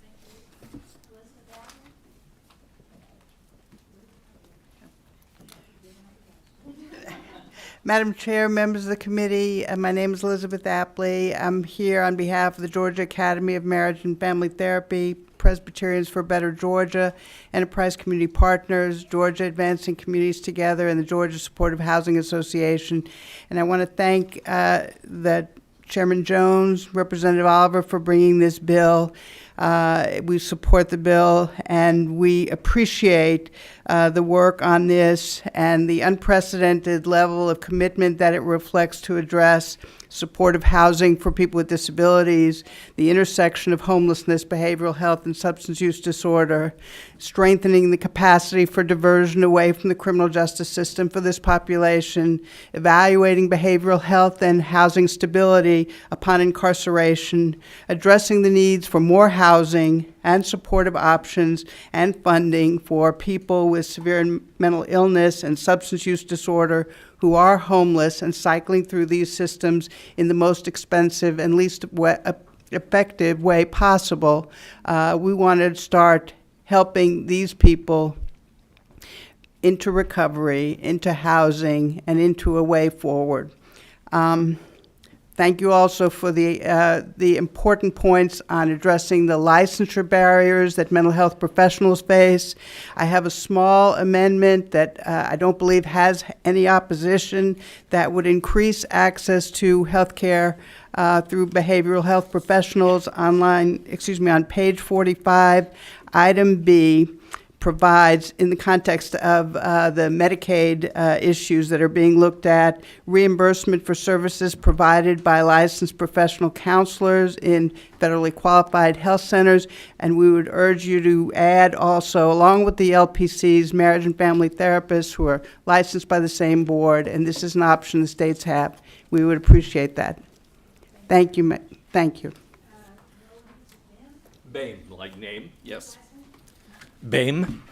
Speaker 16: Madam Chair, members of the committee, my name is Elizabeth Apley. I'm here on behalf of the Georgia Academy of Marriage and Family Therapy, Presbyterians for Better Georgia, Enterprise Community Partners, Georgia Advancing Communities Together, and the Georgia Supportive Housing Association. And I want to thank the Chairman Jones, Representative Oliver, for bringing this bill. We support the bill, and we appreciate the work on this and the unprecedented level of commitment that it reflects to address supportive housing for people with disabilities, the intersection of homelessness, behavioral health, and substance use disorder, strengthening the capacity for diversion away from the criminal justice system for this population, evaluating behavioral health and housing stability upon incarceration, addressing the needs for more housing and supportive options and funding for people with severe mental illness and substance use disorder who are homeless and cycling through these systems in the most expensive and least effective way possible. We want to start helping these people into recovery, into housing, and into a way forward. Thank you also for the important points on addressing the licensure barriers that mental health professionals face. I have a small amendment that I don't believe has any opposition that would increase access to health care through behavioral health professionals on page 45, item B, provides, in the context of the Medicaid issues that are being looked at, reimbursement for services provided by licensed professional counselors in federally qualified health centers. And we would urge you to add also, along with the LPCs, marriage and family therapists who are licensed by the same board, and this is an option the states have. We would appreciate that. Thank you. Thank you.
Speaker 17: Boehm, like name, yes. Boehm.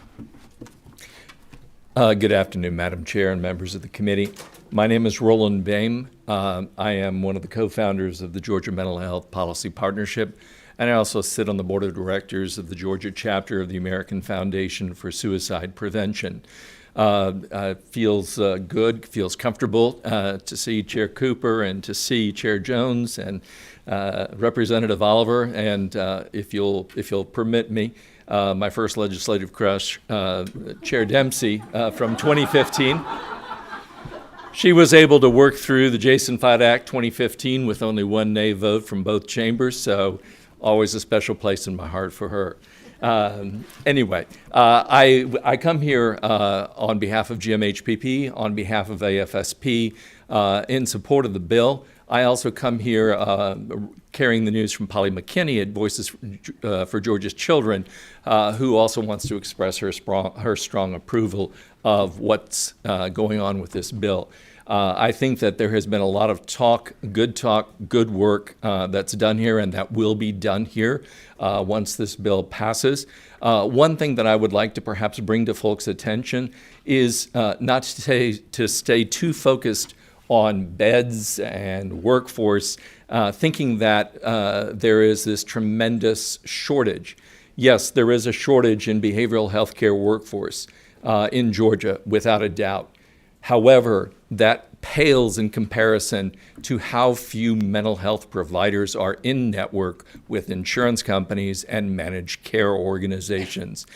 Speaker 17: Good afternoon, Madam Chair and members of the committee. My name is Roland Boehm. I am one of the co-founders of the Georgia Mental Health Policy Partnership, and I also sit on the board of directors of the Georgia chapter of the American Foundation for Suicide Prevention. Feels good, feels comfortable to see Chair Cooper and to see Chair Jones and Representative Oliver, and if you'll permit me, my first legislative crush, Chair Dempsey, from 2015. She was able to work through the Jason Fott Act 2015 with only one nay vote from both chambers, so always a special place in my heart for her. Anyway, I come here on behalf of GMHPP, on behalf of AFSP, in support of the bill. I also come here carrying the news from Polly McKinney at Voices for Georgia's Children, who also wants to express her strong approval of what's going on with this bill. I think that there has been a lot of talk, good work that's done here and that will be done here once this bill passes. One thing that I would like to perhaps bring to folks' attention is not to stay too focused on beds and workforce, thinking that there is this tremendous shortage. Yes, there is a shortage in behavioral health care workforce in Georgia, without a doubt. However, that pales in comparison to how few mental health providers are in network with insurance companies and managed care organizations.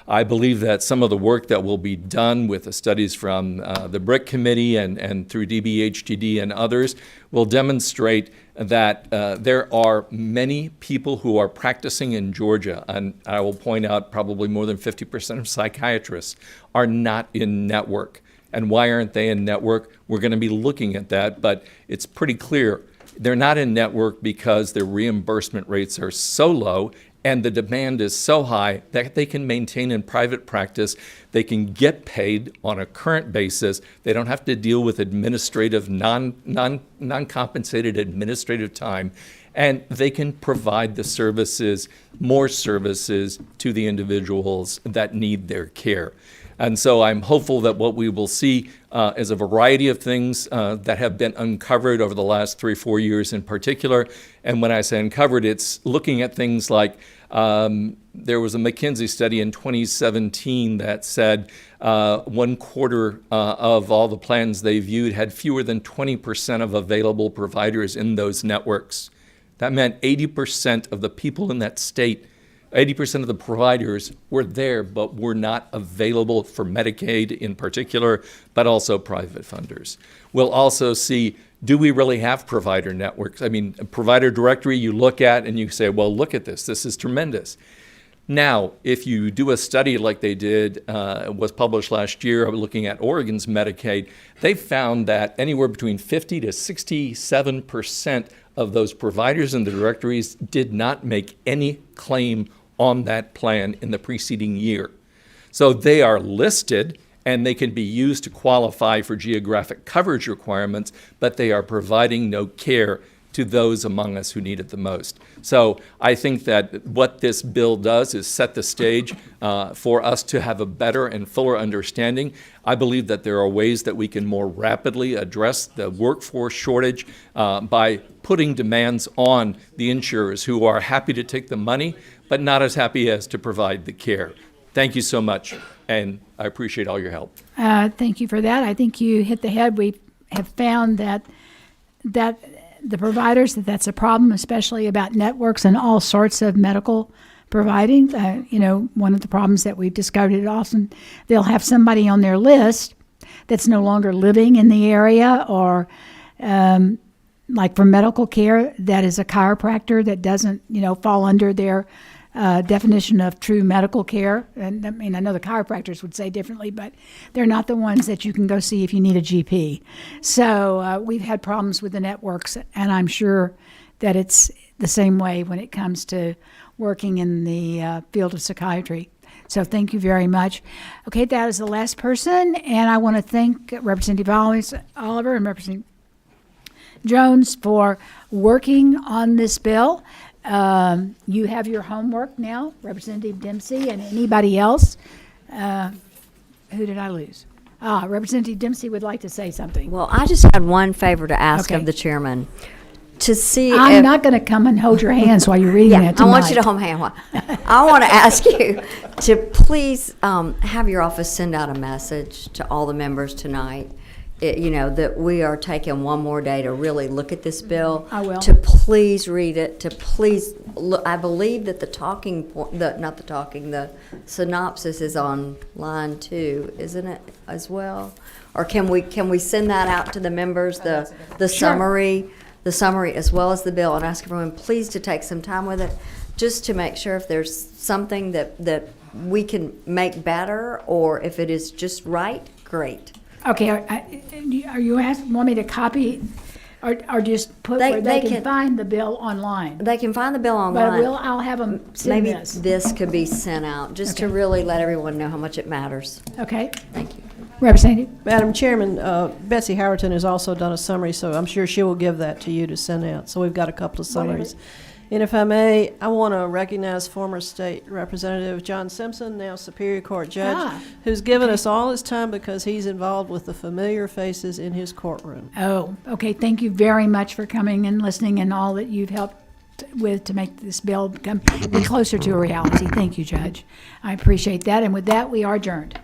Speaker 17: I believe that some of the work that will be done with the studies from the BRIC Committee and through DBHTD and others will demonstrate that there are many people who are practicing in Georgia, and I will point out probably more than 50% of psychiatrists are not in network. And why aren't they in network? We're going to be looking at that, but it's pretty clear they're not in network because their reimbursement rates are so low and the demand is so high that they can maintain in private practice. They can get paid on a current basis. They don't have to deal with administrative, non-compensated administrative time. and they can provide the services, more services to the individuals that need their care. And so I'm hopeful that what we will see is a variety of things that have been uncovered over the last 3-4 years in particular. And when I say uncovered, it's looking at things like there was a McKinsey study in 2017 that said 1/4 of all the plans they viewed had fewer than 20% of available providers in those networks. That meant 80% of the people in that state, 80% of the providers were there, but were not available for Medicaid in particular, but also private funders. We'll also see, do we really have provider networks? I mean, a provider directory you look at and you say, well, look at this is tremendous. Now, if you do a study like they did, was published last year, looking at Oregon's Medicaid, they found that anywhere between 50 to 67% of those providers in the directories did not make any claim on that plan in the preceding year. So they are listed and they can be used to qualify for geographic coverage requirements, but they are providing no care to those among us who need it the most. So I think that what this bill does is set the stage for us to have a better and fuller understanding. I believe that there are ways that we can more rapidly address the workforce shortage by putting demands on the insurers who are happy to take the money, but not as happy as to provide the care. Thank you so much, and I appreciate all your help.
Speaker 1: Thank you for that. I think you hit the head. We have found that the providers, that's a problem, especially about networks and all sorts of medical providing. One of the problems that we've discovered is often they'll have somebody on their list that's no longer living in the area, or like for medical care, that is a chiropractor that doesn't, fall under their definition of true medical care. And I mean, I know the chiropractors would say differently, but they're not the ones that you can go see if you need a GP. So we've had problems with the networks, and I'm sure that it's the same way when it comes to working in the field of psychiatry. So thank you very much. Okay, that is the last person, and I want to thank Representative Oliver and Representative Jones for working on this bill. You have your homework now, Representative Dempsey, and anybody else. Who did I lose? Representative Dempsey would like to say something.
Speaker 8: Well, I just had one favor to ask of the chairman. To see
Speaker 1: I'm not going to come and hold your hands while you're reading that tonight.
Speaker 8: I want you to hold my hand. I want to ask you to please have your office send out a message to all the members tonight. That we are taking one more day to really look at this bill.
Speaker 1: I will.
Speaker 8: To please read it, to please look. I believe that the synopsis is on line 2, isn't it, as well? Or can we send that out to the members, the summary as well as the bill, and ask everyone please to take some time with it, just to make sure if there's something that we can make better, or if it is just right, great.
Speaker 1: Okay, are you want me to copy, or just put where they can find the bill online?
Speaker 8: They can find the bill online.
Speaker 1: But I'll have them send
Speaker 8: Maybe
Speaker 1: this.
Speaker 8: this could be sent out, just to really let everyone know how much it matters.
Speaker 1: Okay.
Speaker 8: Thank you.
Speaker 1: Representative?
Speaker 2: Madam Chairman, Betsy Howerton has also done a summary, so I'm sure she will give that to you to send out. So we've got a couple of summaries. And if I may, I want to recognize former State Representative John Simpson, now Superior Court Judge, who's given us all his time because he's involved with the familiar faces in his courtroom.
Speaker 1: Oh, okay. Thank you very much for coming and listening, and all that you've helped with to make this bill be closer to a reality. Thank you, Judge. I appreciate that. And with that, we are adjourned.